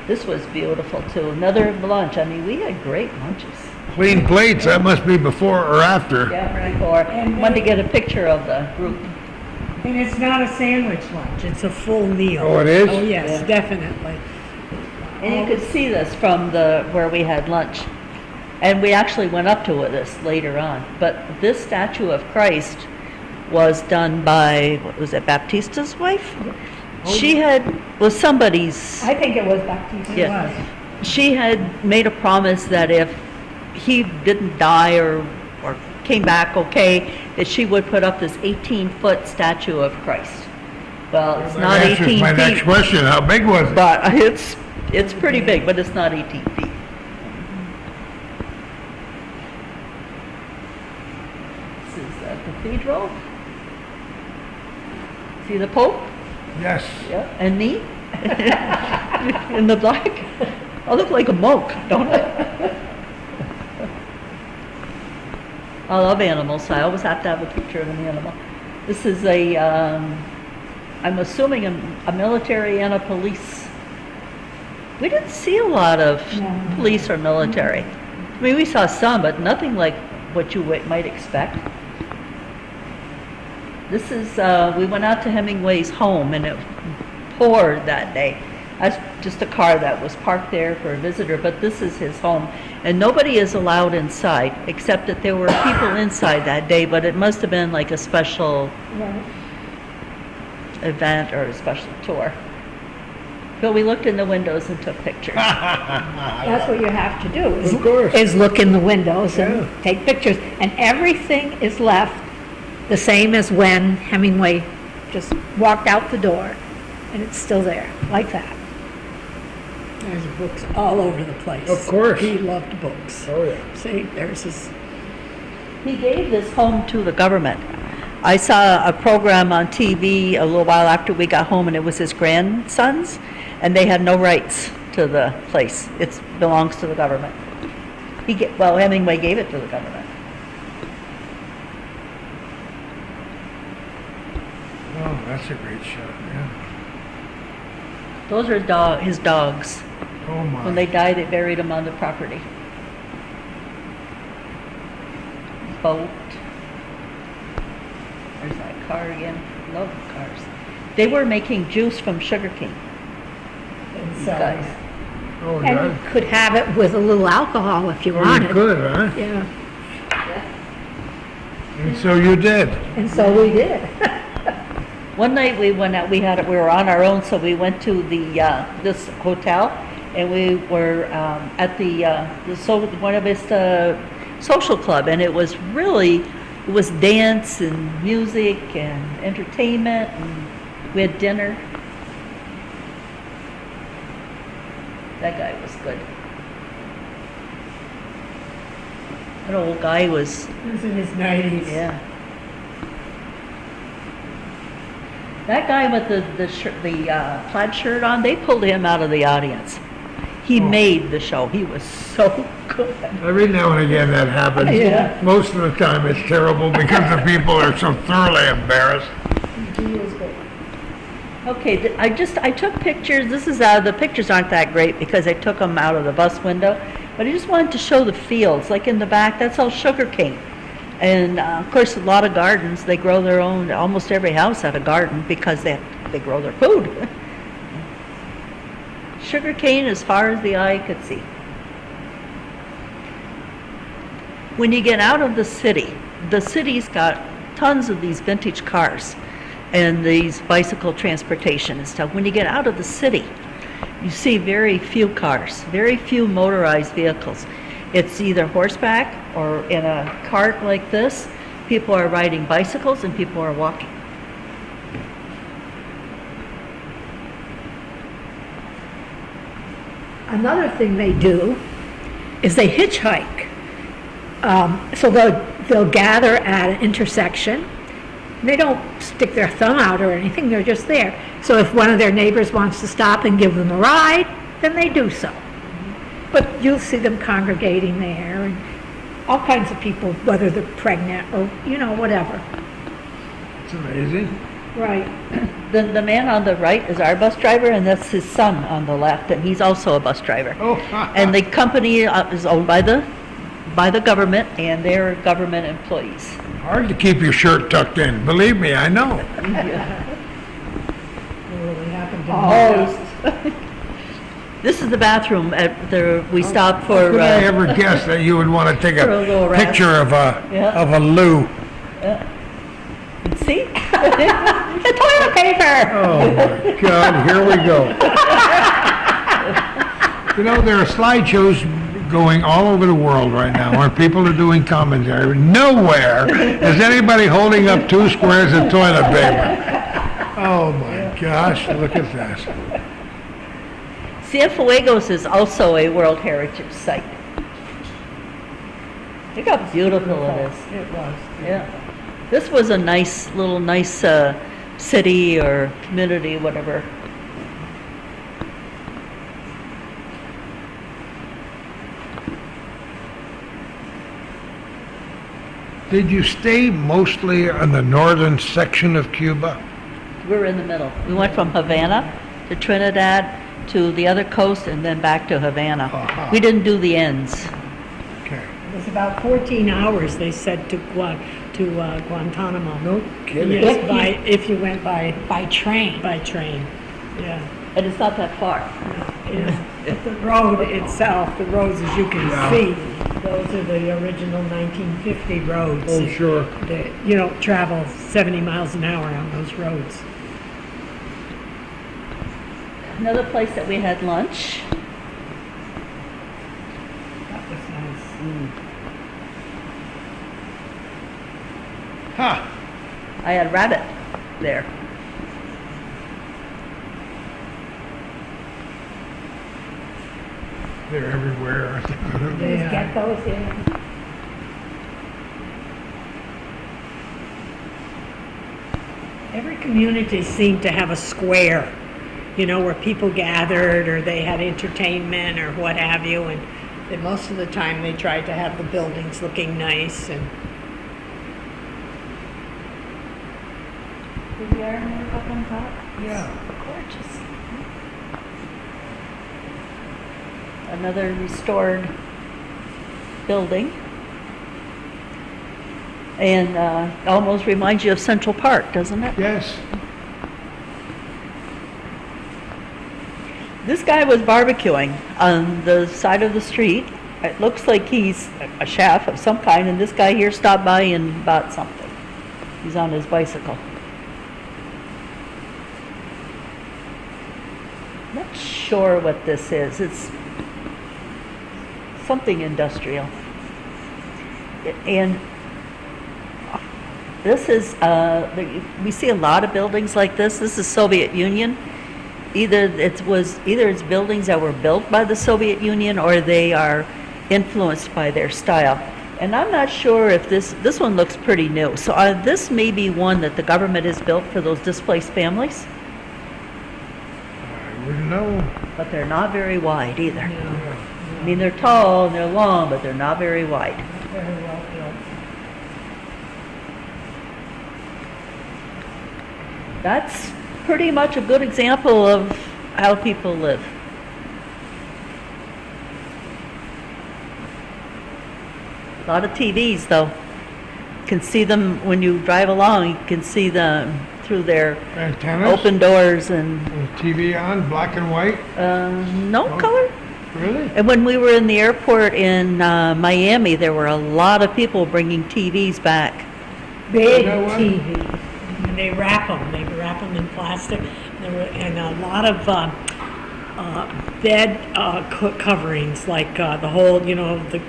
This was beautiful too. Another lunch. I mean, we had great lunches. Clean plates, that must be before or after. Yeah, before. And Wanted to get a picture of the group. And it's not a sandwich lunch, it's a full meal. Oh, it is? Oh, yes, Yeah. definitely. And you could see this from where we had lunch. And we actually went up to this later on. But this statue of Christ was done by, what was it, Baptista's wife? She was somebody's, I think it was Baptiste. yeah. She had made a promise that if he didn't die or came back okay, that she would put up this 18-foot statue of Christ. Well, it's not That answers 18 my next feet, question, how big was it? but it's pretty big, but it's not 18 feet. This is a cathedral. See the Pope? Yes. Yeah. And me? In the black? I look like a monk, don't I? I love animals, so I always have to have a picture of an animal. This is I'm assuming a military and a police. We didn't see a lot of No. police or military. I mean, we saw some, but nothing like what you might expect. This is, we went out to Hemingway's home and it poured that day. That's just a car that was parked there for a visitor, but this is his home. And nobody is allowed inside, except that there were people inside that day, but it must have been like a special Right. event or a special tour. But we looked in the windows and took pictures. That's what you have to do, Of course. is look in the windows and Yeah. take pictures. And everything is left the same as when Hemingway just walked out the door, and it's still there, like that. There's books all over the place. Of course. He loved books. Oh, yeah. See, there's his, He gave this home to the government. I saw a program on TV a little while after we got home, and it was his grandsons, and they had no rights to the place. It belongs to the government. Hemingway gave it to the government. Oh, that's a great shot, yeah. Those are his dogs. Oh, my. When they died, they buried them on the property. Boat. There's that car again. Love cars. They were making juice from sugarcane. and Guys. Oh, And yeah. you could have it with a little alcohol if you Oh, you wanted. could, huh? Yeah, And so you did. and so we did. One night we went out. We were on our own, so we went to this hotel, and we were at the Buena Vista Social Club, and it was dance and music and entertainment, and we had dinner. That guy was good. That old guy was, He was in his 90s. yeah. That guy with the plaid shirt on, they pulled him out of the audience. He made the show. He was so good. Every now and again that happens. Yeah. Most of the time it's terrible because the people are so thoroughly embarrassed. Okay, I took pictures. The pictures aren't that great because I took them out of the bus window, but I just wanted to show the fields. Like in the back, that's all sugar cane. And of course, a lot of gardens. They grow their own. Almost every house had a garden because they had they grow their food. Sugar cane as far as the eye could see. When you get out of the city's got tons of these vintage cars and these bicycle transportation and stuff. When you get out of the city, you see very few cars, very few motorized vehicles. It's either horseback or in a cart like this. People are riding bicycles and people are walking. Another thing they do is they hitchhike. So they'll gather at an intersection. They don't stick their thumb out or anything, they're just there. So if one of their neighbors wants to stop and give them a ride, then they do so. But you'll see them congregating there, and all kinds of people, whether they're pregnant or, whatever. It's amazing. Right. The man on the right is our bus driver, and that's his son on the left, and he's also a bus driver. Oh, And the company is owned by the government, and they're government employees. hard to keep your shirt tucked in. Believe me, I know. Really happened to Oh. This is the bathroom we stopped for. Could I ever guess that you would want to take For a little a rest. picture of Yeah. a loo? See? The toilet paper! Oh my God, here we go. There are slideshows going all over the world right now where people are doing commentary. Nowhere is anybody holding up 2 squares of toilet paper. Oh my gosh, look at that. Cienfuegos is also a World Heritage Site. Look how beautiful it is. It was. Yeah. This was a nice city or community, whatever. Did you stay mostly on the northern section of Cuba? We were in the middle. We went from Havana to Trinidad to the other coast and then back to Havana. Uh-huh. We didn't do the ends. Okay. It was about 14 hours, they said, to Guantanamo. No kidding. Yes, if you went by train. train. Yeah. And it's not that far. But the road itself, the roads, as you can Yeah. see, those are the original 1950 roads. Oh, sure. That, you don't travel 70 miles an hour on those roads. Another place that we had lunch. That was nice. Huh. I had rabbit there. They're everywhere, aren't they? They Just get are. those in. Every community seemed to have a square, where people gathered or they had entertainment or what have you, and most of the time they tried to have the buildings looking nice and The ironwork up on top. Yeah. Gorgeous. Another restored building. And almost reminds you of Central Park, doesn't it? Yes. This guy was barbecuing on the side of the street. It looks like he's a chef of some kind, and this guy here stopped by and bought something. He's on his bicycle. Not sure what this is. It's something industrial. And this is, we see a lot of buildings like this. This is Soviet Union. Either it's buildings that were built by the Soviet Union or they are influenced by their style. And I'm not sure if this one looks pretty new. So this may be one that the government has built for those displaced families, I wouldn't know. but they're not very wide either. Yeah. I mean, they're tall and they're long, but they're not very wide. Very well built. That's pretty much a good example of how people live. A lot of TVs, though. You can see them when you drive along. You can see the through their Antennas? open doors and, TV on, black and white? no color. Really? And when we were in the airport in Miami, there were a lot of people bringing TVs back. Big that one? TV. And they wrap them in plastic, and a lot of bed coverings, like the whole, the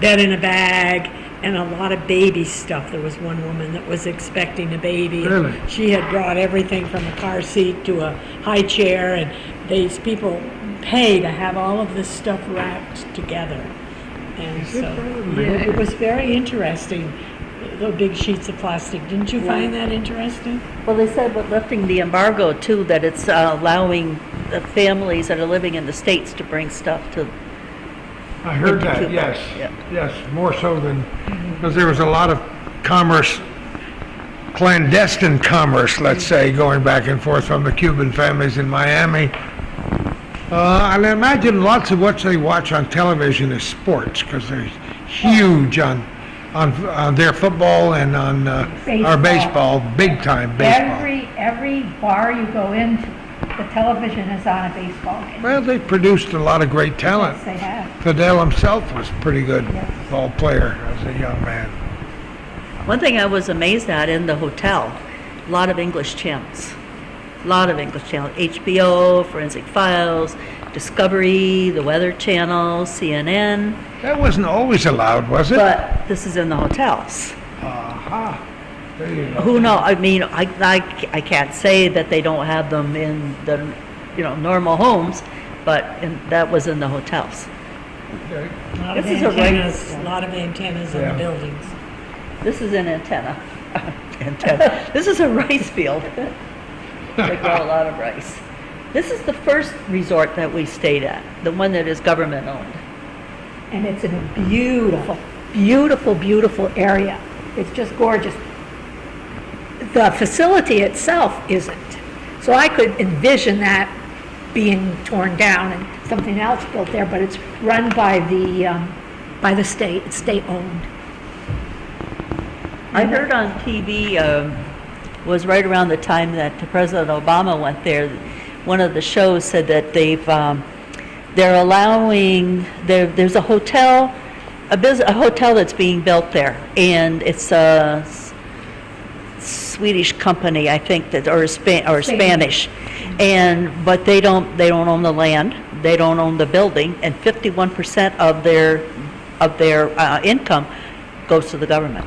bed in a bag, and a lot of baby stuff. There was one woman that was expecting a baby. Really? She had brought everything from a car seat to a high chair, and these people pay to have all of this stuff wrapped together. And so, yeah, it was very interesting, the big sheets of plastic. Didn't you find that interesting? Well, they said with lifting the embargo too, that it's allowing the families that are living in the States to bring stuff to. I heard Into that, Cuba. yes. Yeah. Yes, more so than, because there was a lot of commerce, clandestine commerce, let's say, going back and forth from the Cuban families in Miami. I imagine lots of what they watch on television is sports, because they're huge on their football and on our baseball, big time baseball. Every bar you go into, the television is on a baseball game. Well, they produced a lot of great talent. Yes, they have. Fidel himself was a pretty good Yes. ball player as a young man. One thing I was amazed at in the hotel, a lot of English channels. A lot of English channels. HBO, Forensic Files, Discovery, the Weather Channel, CNN. That wasn't always allowed, was it? But this is in the hotels. Aha. There you go. Who knows? I mean, I can't say that they don't have them in the, normal homes, but that was in the hotels. Okay. A lot of This is a antennas, rice- a lot of antennas in Yeah. the buildings. This is an antenna. Antenna. This is a rice field. They grow a lot of rice. This is the first resort that we stayed at, the one that is government owned. And it's in a beautiful, beautiful, beautiful area. It's just gorgeous. The facility itself isn't. So I could envision that being torn down and something else built there, but it's run by the state. It's state-owned. I heard on TV, was right around the time that President Obama went there, one of the shows said that they're allowing, there's a hotel, a hotel that's being built there, and it's a Swedish company, I think, or Spanish, but they don't own the land, they don't own the building, and 51% of their income goes to the government.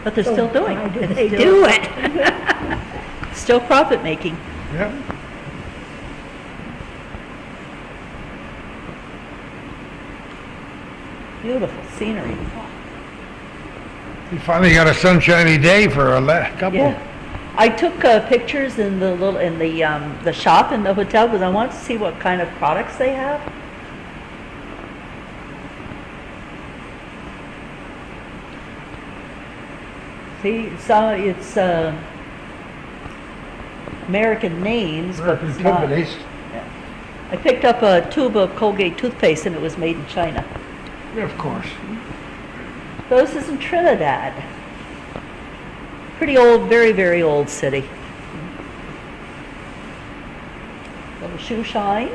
But they're still doing why it. do they do it? Still profit making. Yep. Beautiful scenery. You finally got a sunshiny day for a couple. Yeah. I took pictures in the shop in the hotel because I wanted to see what kind of products they have. See, so it's American names, but American it's not. companies. I picked up a tube of Colgate toothpaste and it was made in China. Yeah, of course. So this is in Trinidad. Pretty old, very, very old city. Little shoe shine.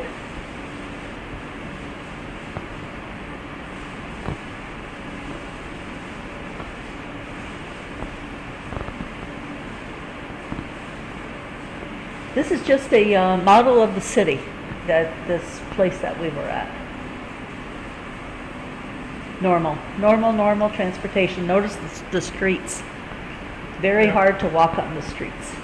This is just a model of the city, this place that we were at. Normal transportation. Notice the streets. Very hard to walk on the streets.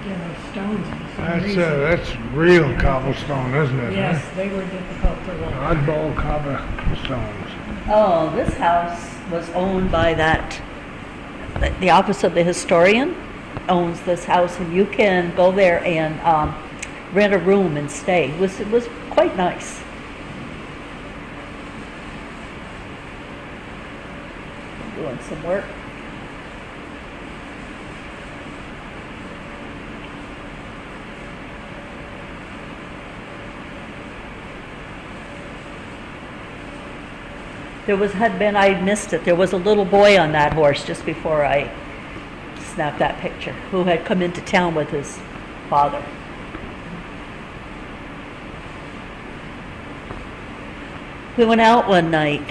Yeah, those stones for some reason. That's real cobblestone, isn't it? Yes, they were difficult to walk. Oddball cobblestones. Oh, this house was owned by the office of the historian owns this house, and you can go there and rent a room and stay. It was quite nice. Doing some work. I missed it, there was a little boy on that horse just before I snapped that picture, who had come into town with his father. We went out one night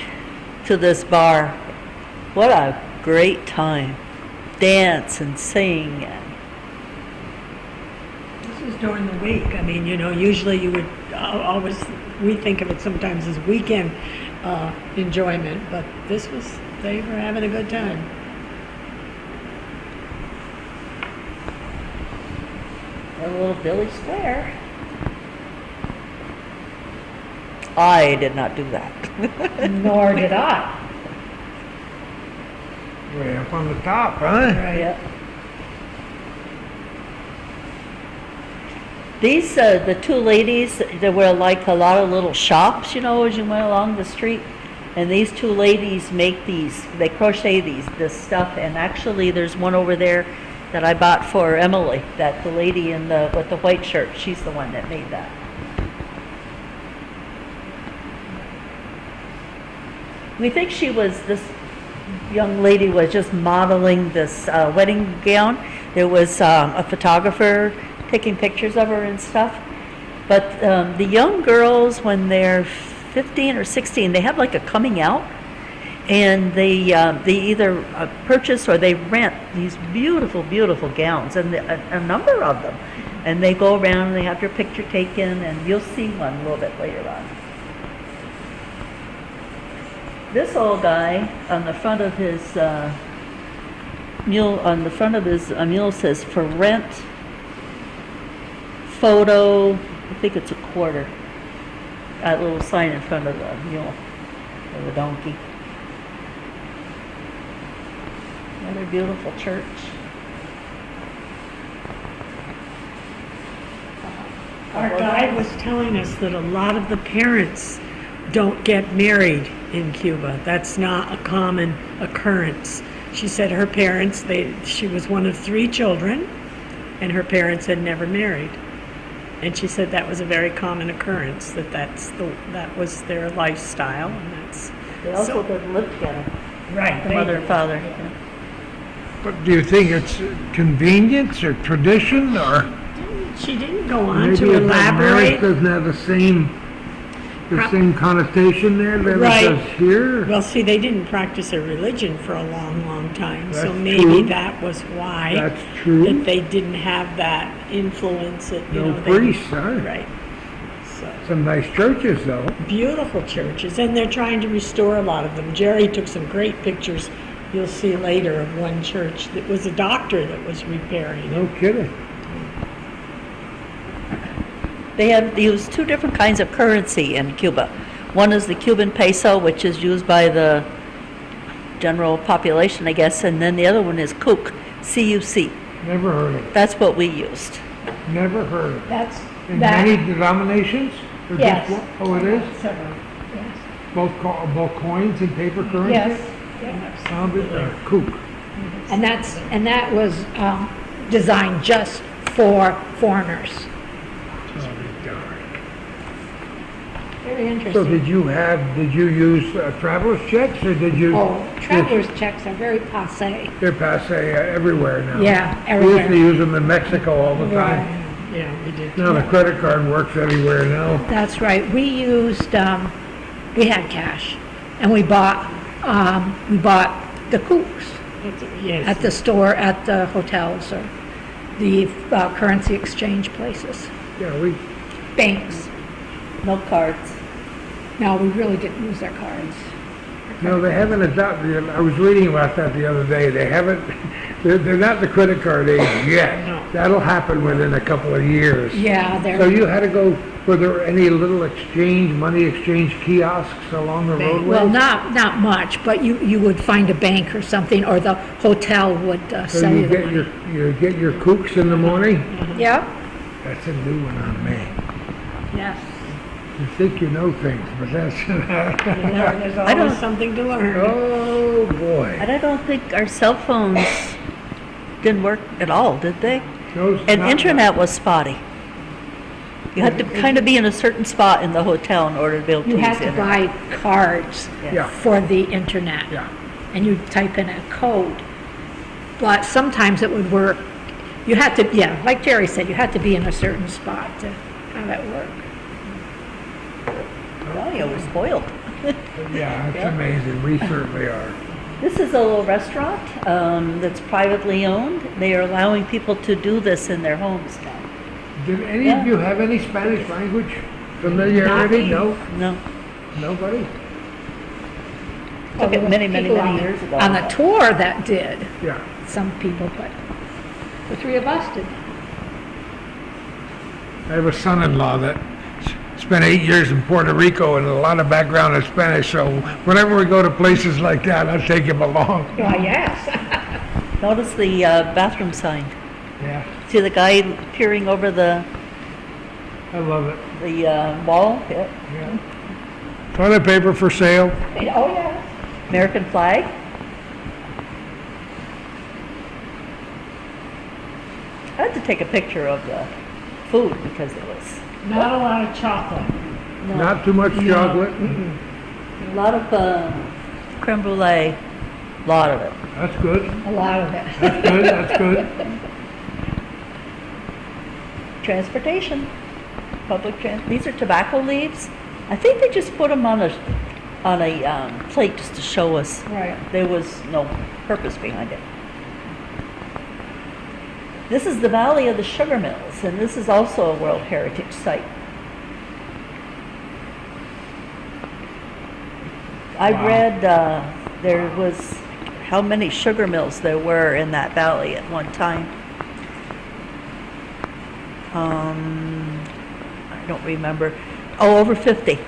to this bar. What a great time. Dance and sing. This was during the week. I mean, usually you would always, we think of it sometimes as weekend enjoyment, but they were having a good time. A little Billy Square. I did not do that. Nor did I. Way up on the top, huh? Yep. These, the two ladies, there were like a lot of little shops, as you went along the street. And these two ladies make they crochet this stuff. And actually there's one over there that I bought for Emily, that the lady with the white shirt, she's the one that made that. We think this young lady was just modeling this wedding gown. There was a photographer taking pictures of her and stuff. But the young girls, when they're 15 or 16, they have like a coming out, and they either purchase or they rent these beautiful, beautiful gowns, and a number of them. And they go around and they have their picture taken, and you'll see one a little bit later on. This old guy on the front of his mule says for rent, photo, I think it's a quarter. That little sign in front of the mule or the donkey. Another beautiful church. Our guide was telling us that a lot of the parents don't get married in Cuba. That's not a common occurrence. She said her parents, she was one of 3 children, and her parents had never married. And she said that was a very common occurrence, that was their lifestyle, and They also didn't live together. right. The mother and father. Yeah. But do you think it's convenience or tradition, or She didn't go on maybe to marriage elaborate. doesn't have the same connotation there that Right. it does here? Well, see, they didn't practice a religion for a long, long time, so That's maybe true. that was why. That's true. That they didn't have that influence that, No they... priests, huh? Right. So, Some nice churches, though. beautiful churches, and they're trying to restore a lot of them. Geri took some great pictures, you'll see later, of one church that was a doctor that was repairing it. No kidding. They have used 2 different kinds of currency in Cuba. One is the Cuban peso, which is used by the general population, I guess, and then the other one is CUC, C-U-C. Never heard of it. That's what we used. Never heard of it. That's, In that, many denominations? Or just Yes. one? Oh, it is? several, yes. Both coins and paper currency? Yes. Founded there. Kook. And that was designed just for foreigners. Very So interesting. did you use traveler's checks, or did you? Oh, traveler's checks are very passé. They're passé everywhere now. Yeah, We used to everywhere. use them in Mexico all the time. Yeah, we did. Now the credit card works everywhere now. That's right. We used, we had cash, and we bought the cooks Yes. at the store, at the hotels, or the currency exchange places, Yeah, banks. No cards. No, we really didn't use our cards. no, they haven't adopted, I was reading about that the other day. They haven't, they're not the credit card age yet. No. That'll happen within a couple of years. Yeah, So they're, you had to go, were there any little money exchange kiosks along the roadway? well, not much, but you would find a bank or something, or the hotel would So sell you you the get money. you get your kooks in the morning? Yep, That's a new one on me. yes. You think you know things, but that's, Yeah, there's I don't- always something to learn. oh, boy. And I don't think our cell phones didn't work at all, did they? Those And not- internet was spotty. You had to kind of be in a certain spot in the hotel in order to be able to You use had the to internet. buy cards Yeah. for the internet. Yeah. And you type in a code. But sometimes it would work. You had to, yeah, like Jerry said, you had to be in a certain spot to have it work. Well, you were spoiled. Yeah, it's Yeah. amazing. We certainly are. This is a little restaurant that's privately owned. They are allowing people to do this in their homes now. Did any Yeah. of you have any Spanish language familiarity? No? No, Nobody? took it many, many, People many on- years ago. On the tour that did, Yeah. some people, but the three of us did. I have a son-in-law that spent 8 years in Puerto Rico and a lot of background in Spanish, so whenever we go to places like that, I take him along. Why, yes. Notice the bathroom sign. Yeah, See the guy peering over the I love it. wall? Yeah. Yeah. Toilet paper for sale. Oh, yes. American flag. I had to take a picture of the food because it was Not a lot of chocolate. Not too much chocolate. a lot of creme brulee. A lot of it. That's good. A lot of it. That's good. That's good. Transportation. These are tobacco leaves. I think they just put them on a plate just to show us. Right. There was no purpose behind it. This is the Valley of the Sugar Mills, and this is also a World Heritage Site. I Wow. read there was how many sugar mills there were in that valley at one time. I don't remember. Oh, over 50.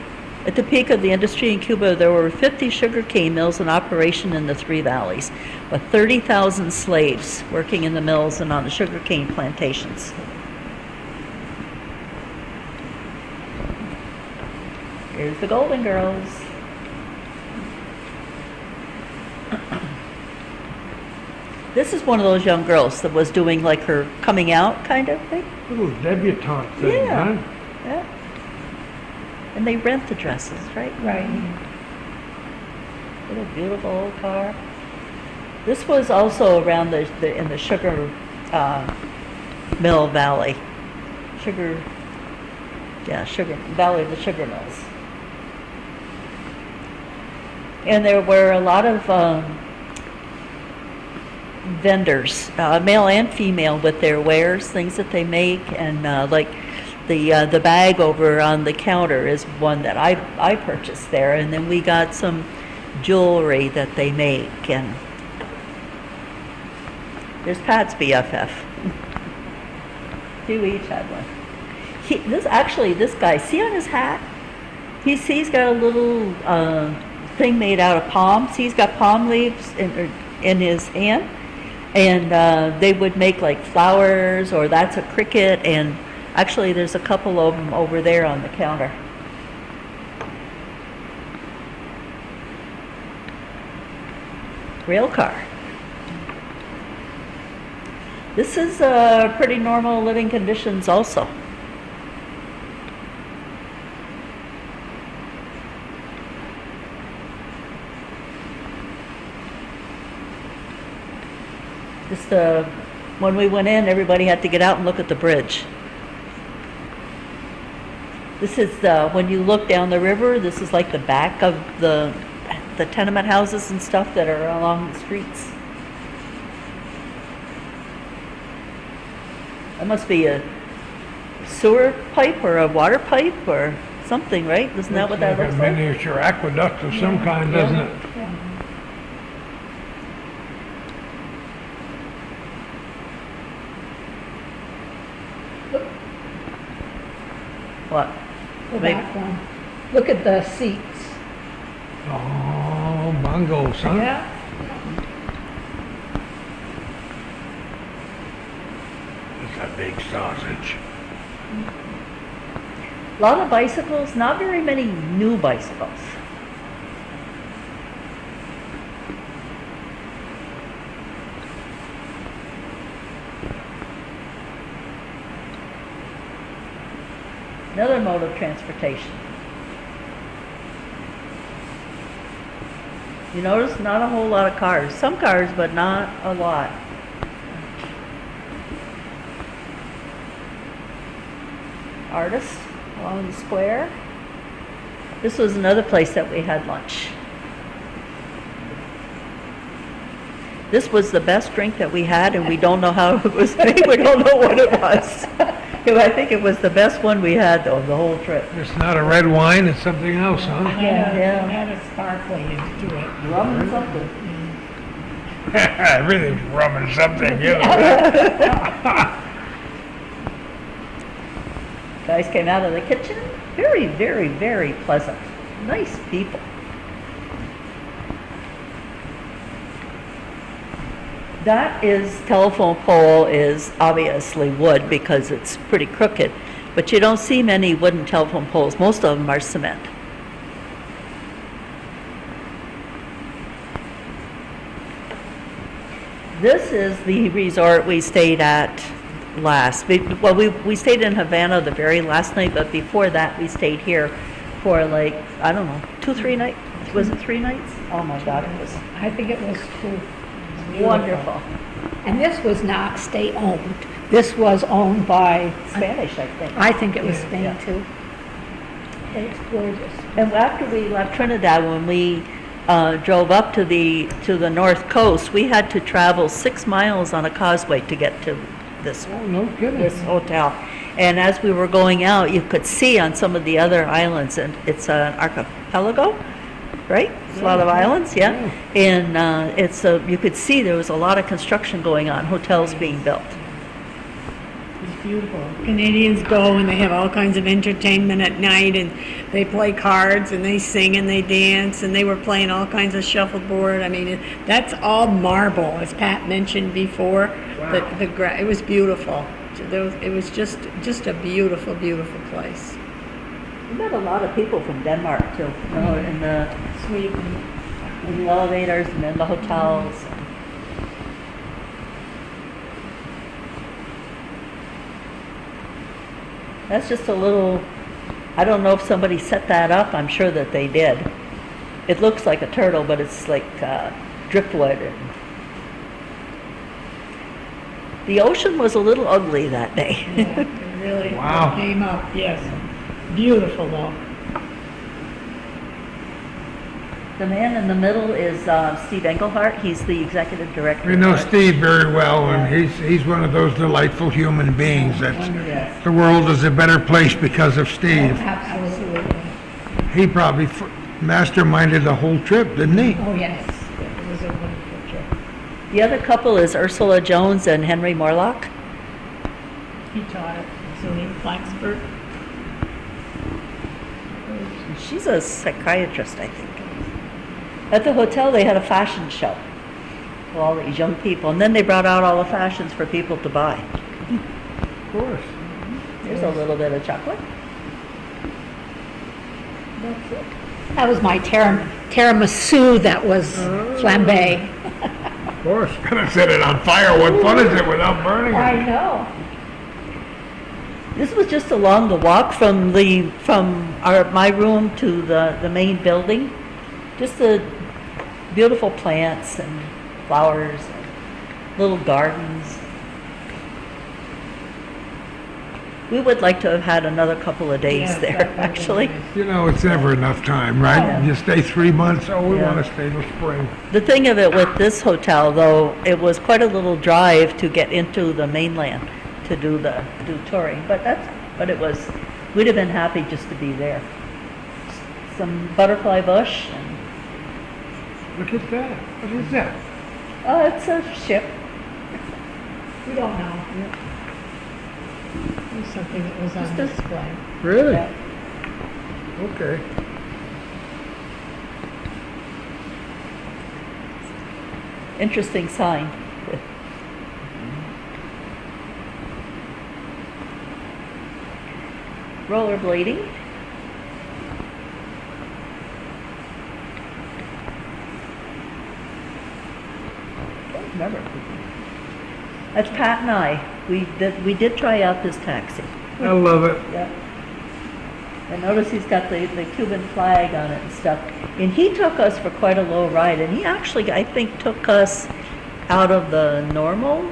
At the peak of the industry in Cuba, there were 50 sugarcane mills in operation in the three valleys, with 30,000 slaves working in the mills and on the sugarcane plantations. Here's the Golden Girls. This is one of those young girls that was doing like her coming out kind of thing. Little debutante thing, Yeah. huh? Yeah. And they rent the dresses, right? Right. Little beautiful old car. This was also around in the sugar mill valley. Sugar valley of the sugar mills. And there were a lot of vendors, male and female, with their wares, things that they make, and like the bag over on the counter is one that I purchased there, and then we got some jewelry that they make, and there's Pat's BFF. We each had one. This guy, see on his hat? He's got a little thing made out of palms. He's got palm leaves in his hand, and they would make like flowers, or that's a cricket, and actually there's a couple of them over there on the counter. Rail car. This is pretty normal living conditions also. Just when we went in, everybody had to get out and look at the bridge. This is when you look down the river, this is like the back of the tenement houses and stuff that are along the streets. That must be a sewer pipe or a water pipe or something, right? Isn't that what that looks a like? miniature aqueduct of some kind, doesn't it? What? The Make- back one. Look at the seats. Oh, bongos, huh? Yeah. It's a big sausage. A lot of bicycles, not very many new bicycles. Another mode of transportation. You notice not a whole lot of cars. Some cars, but not a lot. Artists along the square. This was another place that we had lunch. This was the best drink that we had, and we don't know how it was made. We don't know what it was. I think it was the best one we had, though, the whole trip. It's not a red wine, it's something else, huh? Yeah. It had a sparkling into it. Rum and something. Everything's rum and something, you know. Guys came out of the kitchen. Very, very, very pleasant. Nice people. That telephone pole is obviously wood because it's pretty crooked, but you don't see many wooden telephone poles. Most of them are cement. This is the resort we stayed at last. We stayed in Havana the very last night, but before that we stayed here for like, I don't know, 2-3 nights. Was it 3 nights? Oh my God, it was I think it was too. wonderful. And this was not state-owned. This was owned by, Spanish, I think. I think it was Yeah, Spain yeah. too. It's gorgeous. And after we left Trinidad, when we drove up to the north coast, we had to travel 6 miles on a causeway to get to this Oh, no kidding. this hotel. And as we were going out, you could see on some of the other islands, and it's an archipelago, right? It's a lot of islands, yeah. And you could see there was a lot of construction going on, hotels being built. It's beautiful. Canadians go and they have all kinds of entertainment at night, and they play cards and they sing and they dance, and they were playing all kinds of shuffleboard. I mean, that's all marble, as Pat mentioned before. It was beautiful. It was just a beautiful, beautiful place. We met a lot of people from Denmark too, you know, in the elevators and in the hotels. That's just a little, I don't know if somebody set that up, I'm sure that they did. It looks like a turtle, but it's like driftwood. The ocean was a little ugly that day. Yeah, it really Wow. came up, yes. Beautiful though. The man in the middle is Steve Englehart. He's the executive director. We know Steve very well, and he's one of those delightful human beings that Yes. the world is a better place because of Steve. Absolutely. He probably masterminded the whole trip, didn't he? Oh, yes. It was a wonderful trip. The other couple is Ursula Jones and Henry Morlock. He taught it. Celine Flaxbert. She's a psychiatrist, I think. At the hotel, they had a fashion show for all these young people, and then they brought out all the fashions for people to buy. Of course. There's a little bit of chocolate. That's it. That was my tiramisu that was flambe. Of course. Gonna set it on fire. What fun is it without burning I it? know. This was just along the walk from my room to the main building. Just the beautiful plants and flowers and little gardens. We would like to have had another couple of days Yes, there, that would be actually. nice. You know, it's never enough time, right? Yeah. You stay 3 months, we Yeah. want to stay till spring. The thing of it with this hotel, though, it was quite a little drive to get into the mainland to do touring, but it was, we'd have been happy just to be there. Some butterfly bush, and Look at that. What is that? it's a ship. We don't know. It was something that was on Just a- display. Really? Yeah. Okay. Interesting sign. Rollerblading. Don't remember. That's Pat and I. We did try out this taxi. I love it. Yeah. I noticed he's got the Cuban flag on it and stuff. And he took us for quite a low ride, and he actually, I think, took us out of the normal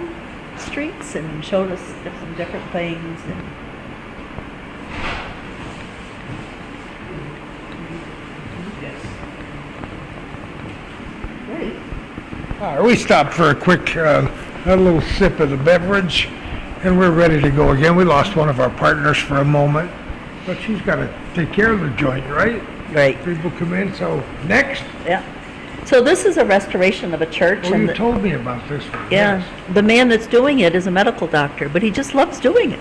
streets and showed us some different things. And great. All right, we stopped for a quick, a little sip of the beverage, and we're ready to go again. We lost one of our partners for a moment, but she's got to take care of the joint, right? Right. People come in, so next. Yeah. So this is a restoration of a church. Oh, and you the- told me about this one. Yeah, Yes. the man that's doing it is a medical doctor, but he just loves doing it.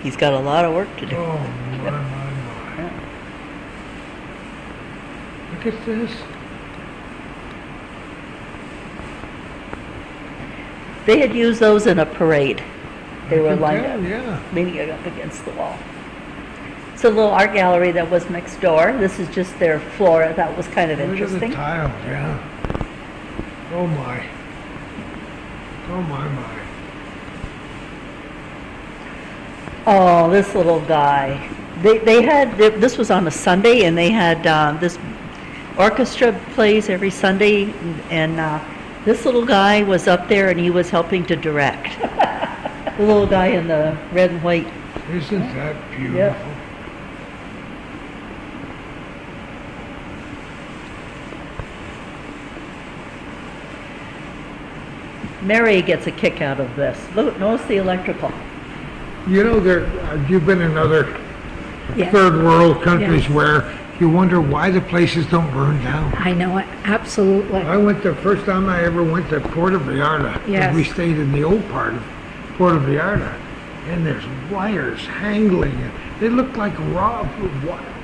He's got a lot of work to do. Oh, my. Yeah. Look at this. They had used those in a parade. They I were can lined tell, up, yeah. leaning up against the wall. It's a little art gallery that was next door. This is just their floor. I thought was kind of Look at the interesting. tiles, yeah. Oh, my. Oh, my. Oh, this little guy. They had, this was on a Sunday, and they had this orchestra plays every Sunday, and this little guy was up there, and he was helping to direct. The little guy in the red and white. Isn't that beautiful? Yep. Mary gets a kick out of this. Look, notice the electrical. You know, you've been in other Yes, third world countries Yes. where you wonder why the places don't burn down. I know it, absolutely. I went the first time I ever went to Puerto Vallarta. 'Cause Yes. we stayed in the old part of Puerto Vallarta, and there's wires hangling. And they look like raw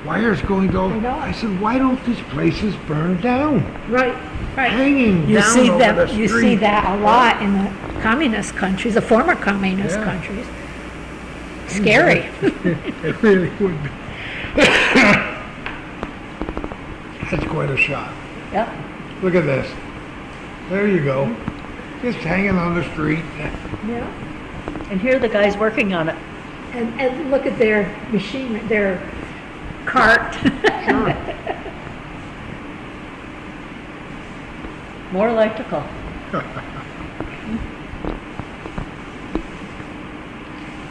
wires going to. I know. I said, why don't these places burn down? Right, right. Hanging You down see over that, the you see street. that a lot in the communist countries, the former communist Yeah. countries. Scary. It really would be. That's quite a shot. Yep. Look at this. There you go. Just hanging on the street. Yeah. And here are the guys working on it. And look at their machine, their cart. Sure. More electrical.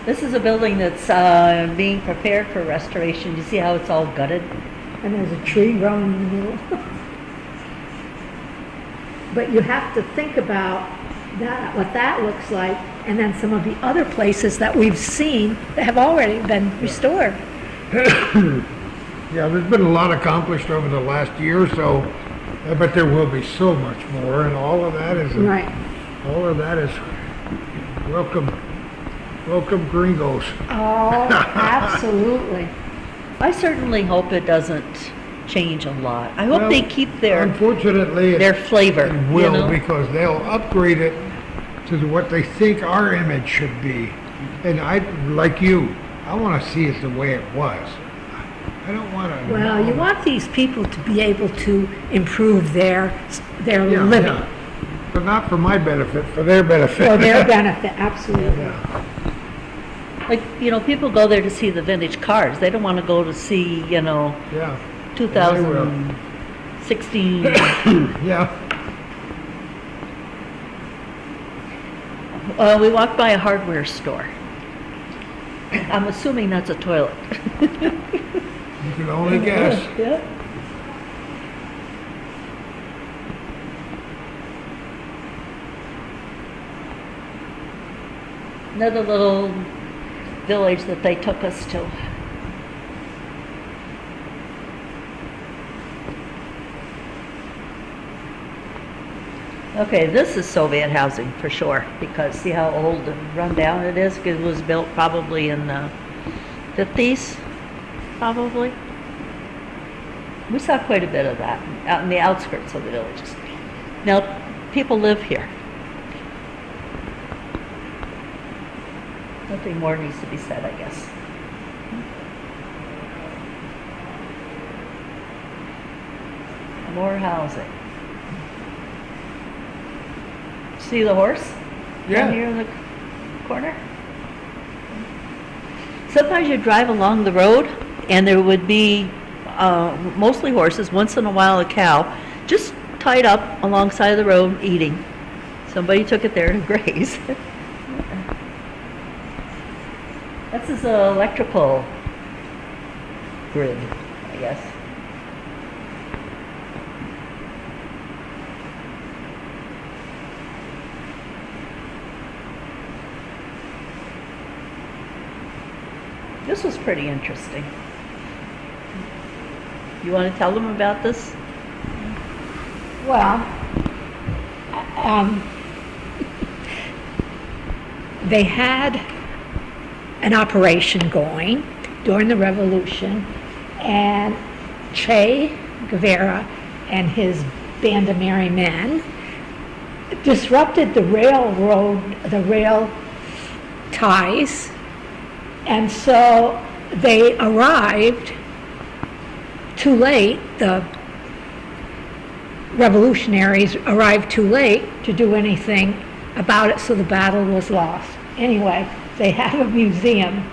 This is a building that's being prepared for restoration. You see how it's all gutted? And there's a tree growing in the middle. But you have to think about that, what that looks like, and then some of the other places that we've seen that have already been restored. Yeah, there's been a lot accomplished over the last year or so, but there will be so much more, and all of that is Right. all of that is welcome gringos. Oh, absolutely. I certainly hope it doesn't change a lot. I hope Well, they keep their Unfortunately, their flavor. it you will, know? because they'll upgrade it to what they think our image should be. And I, like you, I want to see it the way it was. I don't want to. Well, you want these people to be able to improve their Yeah, living yeah. But not for my benefit, for their benefit. for their benefit, absolutely. Yeah. Like, people go there to see the vintage cars. They don't want to go to see, Yeah. 2016. Yeah. We walked by a hardware store. I'm assuming that's a toilet. You can only guess. Yeah. Another little village that they took us to. Okay, this is Soviet housing for sure, because see how old and run down it is? It was built probably in the 50s, probably. We saw quite a bit of that out in the outskirts of the villages. Now, people live here. Nothing more needs to be said, I guess. More housing. See the horse? Yeah. Down here in the corner? Sometimes you drive along the road and there would be mostly horses, once in a while a cow, just tied up alongside of the road eating. Somebody took it there to graze. This is an electrical grid, I guess. This was pretty interesting. You want to tell them about this? Well, they had an operation going during the Revolution, and Che Guevara and his band of merry men disrupted the rail ties, and so they arrived too late. The revolutionaries arrived too late to do anything about it, so the battle was lost. Anyway, they have a museum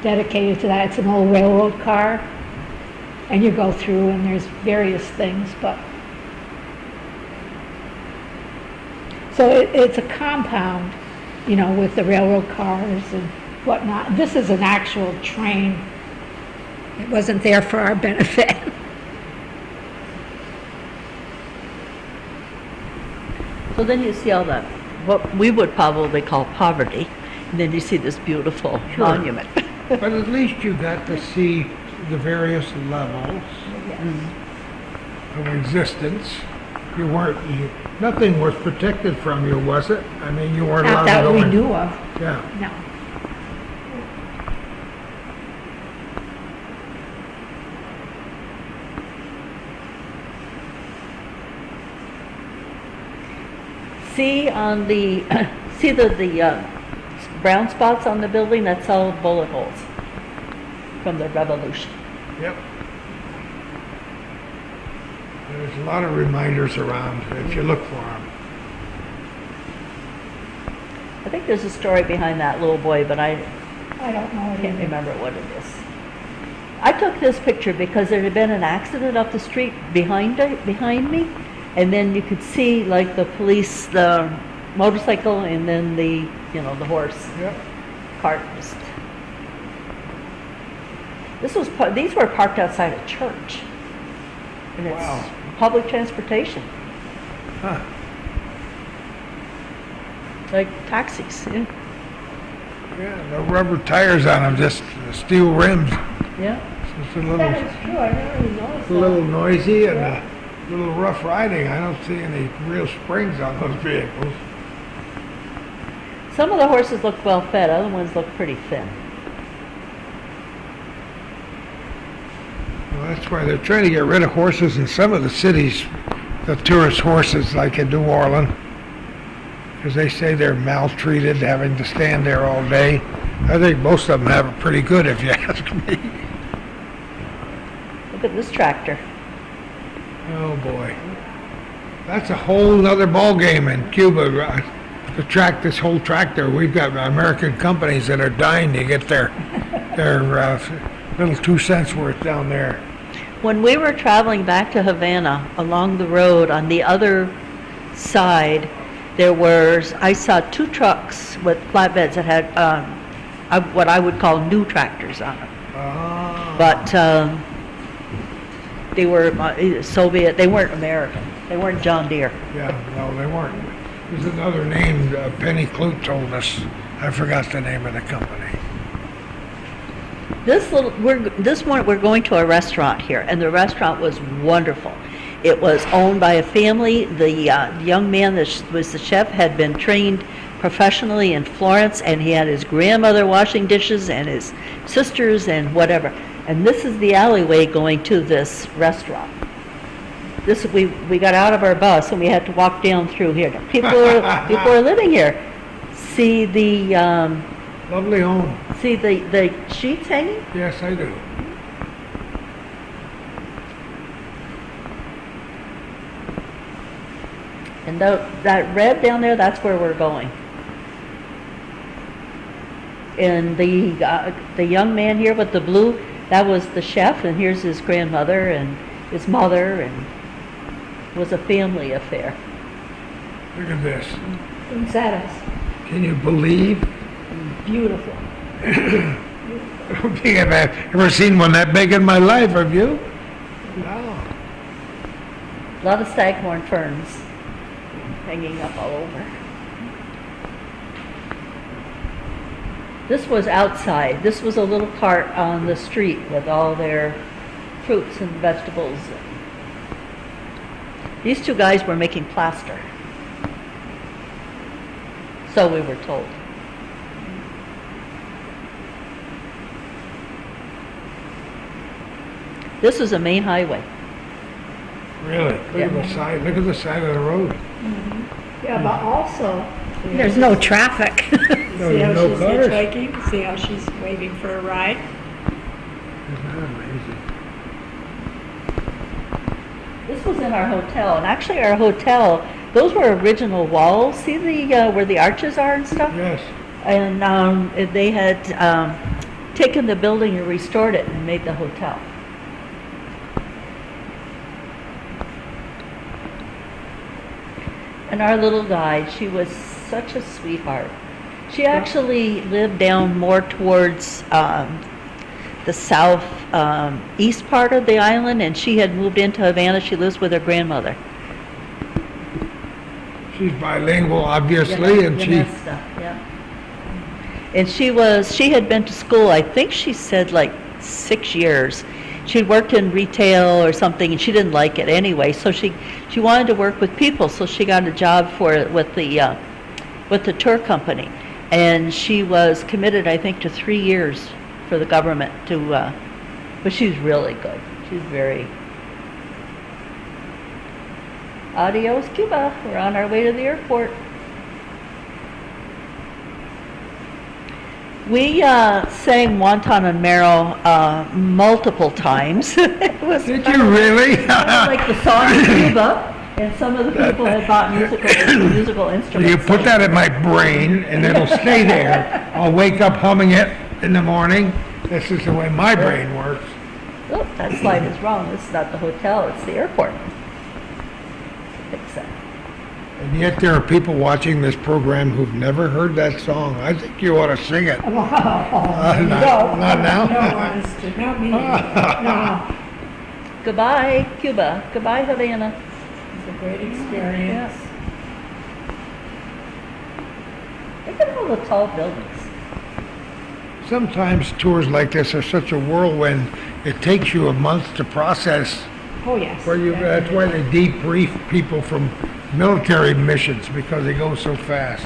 dedicated to that. It's an old railroad car, and you go through and there's various things, but so it's a compound, you know, with the railroad cars and whatnot. This is an actual train. It wasn't there for our benefit. So then you see all that, what we would probably call poverty, and then you see this beautiful Sure. monument. But at least you got to see the various levels of existence. Nothing was protected from you, was it? I mean, you weren't allowed Not to go that we in. knew of, Yeah. no. See on the, see the brown spots on the building? That's all bullet holes from the Revolution. Yep. There's a lot of reminders around if you look for them. I think there's a story behind that little boy, but I I don't know. can't remember what it is. I took this picture because there had been an accident up the street behind me, and then you could see like the police, the motorcycle, and then the horse Yep. cart. These were parked outside a church, and it's Wow. public transportation, Huh. like taxis. Yeah. Yeah, no rubber tires on them, just steel rims. Yeah. It's a That little, is true, I never even noticed a that. little noisy and a little rough riding. I don't see any real springs on those vehicles. Some of the horses look well fed, other ones look pretty thin. Well, that's why they're trying to get rid of horses in some of the cities, the tourist horses like in New Orleans, because they say they're maltreated, having to stand there all day. I think most of them have it pretty good, if you ask me. Look at this tractor. Oh, boy. That's a whole nother ballgame in Cuba. To track this whole tractor, we've got American companies that are dying to get their little 2 cents worth down there. When we were traveling back to Havana, along the road on the other side, I saw 2 trucks with flatbeds that had what I would call new tractors on them. Ah. But they were Soviet, they weren't American. They weren't John Deere. Yeah, no, they weren't. There's another name Penny Clute told us. I forgot the name of the company. We're going to a restaurant here, and the restaurant was wonderful. It was owned by a family. The young man that was the chef had been trained professionally in Florence, and he had his grandmother washing dishes and his sisters and whatever. And this is the alleyway going to this restaurant. We got out of our bus and we had to walk down through here. People are living here. See the Lovely home. see the sheets hanging? Yes, I do. And that red down there, that's where we're going. And the young man here with the blue, that was the chef, and here's his grandmother and his mother, and it was a family affair. Look at this. Who's that is? Can you believe? Beautiful. I don't think I've ever seen one that big in my life, have you? No. A lot of staghorn ferns hanging up all over. This was outside. This was a little cart on the street with all their fruits and vegetables. These two guys were making plaster. So we were told. This is a main highway. Really? Look at the side. Look at the side of the road. Yeah, but also, there's no traffic. No, See how no she's cars. hitchhiking? See how she's waiting for a ride? Isn't that amazing? This was in our hotel, and actually our hotel, those were original walls. See where the arches are and stuff? Yes. And they had taken the building and restored it and made the hotel. And our little guide, she was such a sweetheart. She actually lived down more towards the south east part of the island, and she had moved into Havana. She lives with her grandmother. She's bilingual, obviously, and she. Yanesta, yeah. And she had been to school, I think she said like 6 years. She'd worked in retail or something, and she didn't like it anyway. So she wanted to work with people, so she got a job with the tour company, and she was committed, I think, to 3 years for the government to. But she's really good. She's very. Adios, Cuba. We're on our way to the airport. We sang Guantanamero multiple times. It was Did you really? like the song of Cuba, and some of the people had bought musical instruments. You put that in my brain, and it'll stay there. I'll wake up humming it in the morning. This is the way my brain works. Oh, that slide is wrong. This is not the hotel, it's the airport. Fix that. And yet there are people watching this program who've never heard that song. I think you ought to sing it. Not now? No, honestly, not me. No, Goodbye, Cuba. Goodbye, Havana. it's a great experience. Look at all the tall buildings. Sometimes tours like this are such a whirlwind, it takes you a month to process. Oh, yes. That's why they debrief people from military missions, because they go so fast.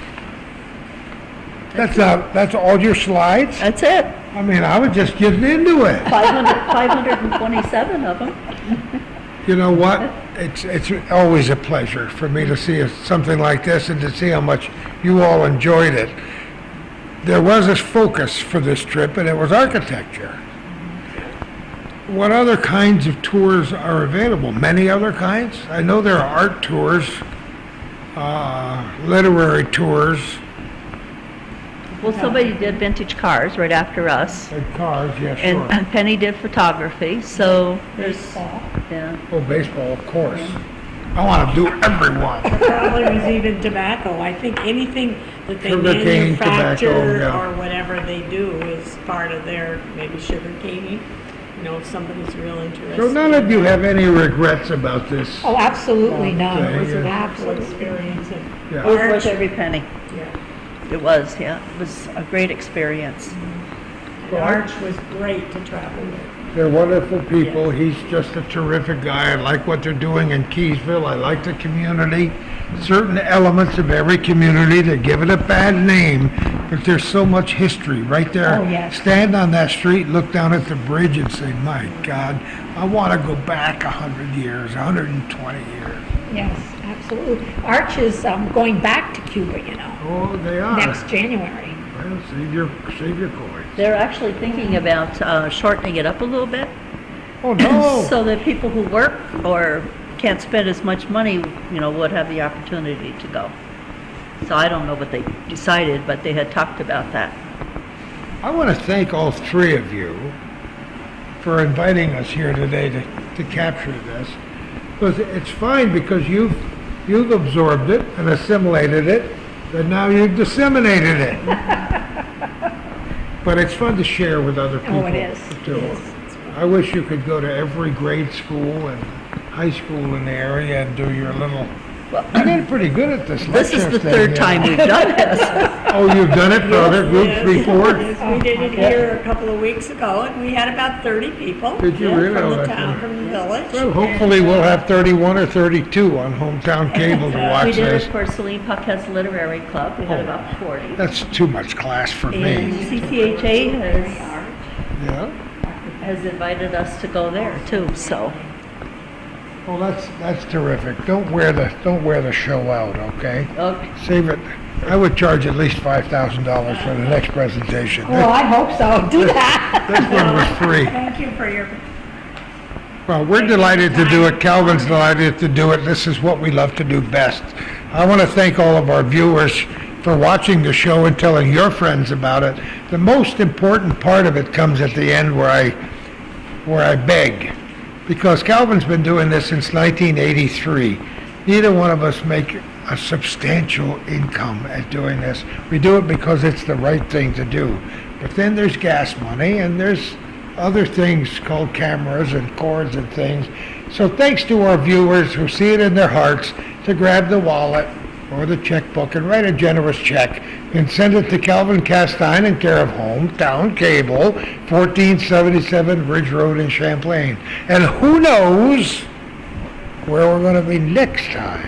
That's all your slides? That's it. I mean, I was just getting into it. 527 of them. You know what? It's always a pleasure for me to see something like this and to see how much you all enjoyed it. There was a focus for this trip, and it was architecture. What other kinds of tours are available? Many other kinds? I know there are art tours, literary tours, Well, somebody did vintage cars right after us, and cars, yeah, and sure. Penny did photography, so there's, Baseball. yeah. Oh, baseball, of course. I want to do everyone. Probably was even tobacco. I think anything that they Sugarcane, manufacture tobacco, yeah. or whatever they do is part of their, maybe sugar caning. You know, if somebody's real interested. So none of you have any regrets about this? Oh, absolutely not. Okay, It was an yeah. absolute experience. And Yeah. It was art- worth every penny. yeah. It was, yeah. It was a great experience. The Arch was great to travel with. They're wonderful people. He's just a terrific guy. I like what they're doing in Keysville. I like the community. Certain elements of every community, they give it a bad name, but there's so much history right there. Oh, yes. Stand on that street, look down at the bridge and say, my God, I want to go back 100 years, 120 years. Yes, absolutely. Arch is going back to Cuba, you know, Oh, they are. next January. Well, save your coins. They're actually thinking about shortening it up a little bit, Oh, no. so that people who work or can't spend as much money, you know, would have the opportunity to go. So I don't know what they decided, but they had talked about that. I want to thank all three of you for inviting us here today to capture this. Because it's fine because you've absorbed it and assimilated it, and now you've disseminated it. But it's fun to share with other people. Oh, it is. Too. It is. I wish you could go to every grade school and high school in the area and do your little. You get pretty good at this. This is lecture the thing, third yeah. time we've done this. Oh, you've done it for other groups Yes, before? yes, we did it here a couple of weeks ago, and we had about 30 people. Did you really? From Oh, the that's town, nice. from the village. Well, hopefully we'll have 31 or 32 on hometown cable to We watch did this. it for Celine Paquette's Literary Club. We had about 40. That's too much class for And me. CCHA Yeah. has invited us to go there too, so. Well, that's terrific. Don't wear the show out, okay? Okay. Save it. I would charge at least $5,000 for the next presentation. Well, I hope so. Do that. This one was free. Thank you for your, Well, we're delighted to do it. Calvin's delighted to do it. This is what we love to do best. I want to thank all of our viewers for watching the show and telling your friends about it. The most important part of it comes at the end where I beg. Because Calvin's been doing this since 1983. Neither one of us make a substantial income at doing this. We do it because it's the right thing to do. But then there's gas money and there's other things called cameras and cords and things. So thanks to our viewers who see it in their hearts to grab the wallet or the checkbook and write a generous check and send it to Calvin Castine in care of Hometown Cable, 1477 Ridge Road in Champlain. And who knows where we're going to be next time.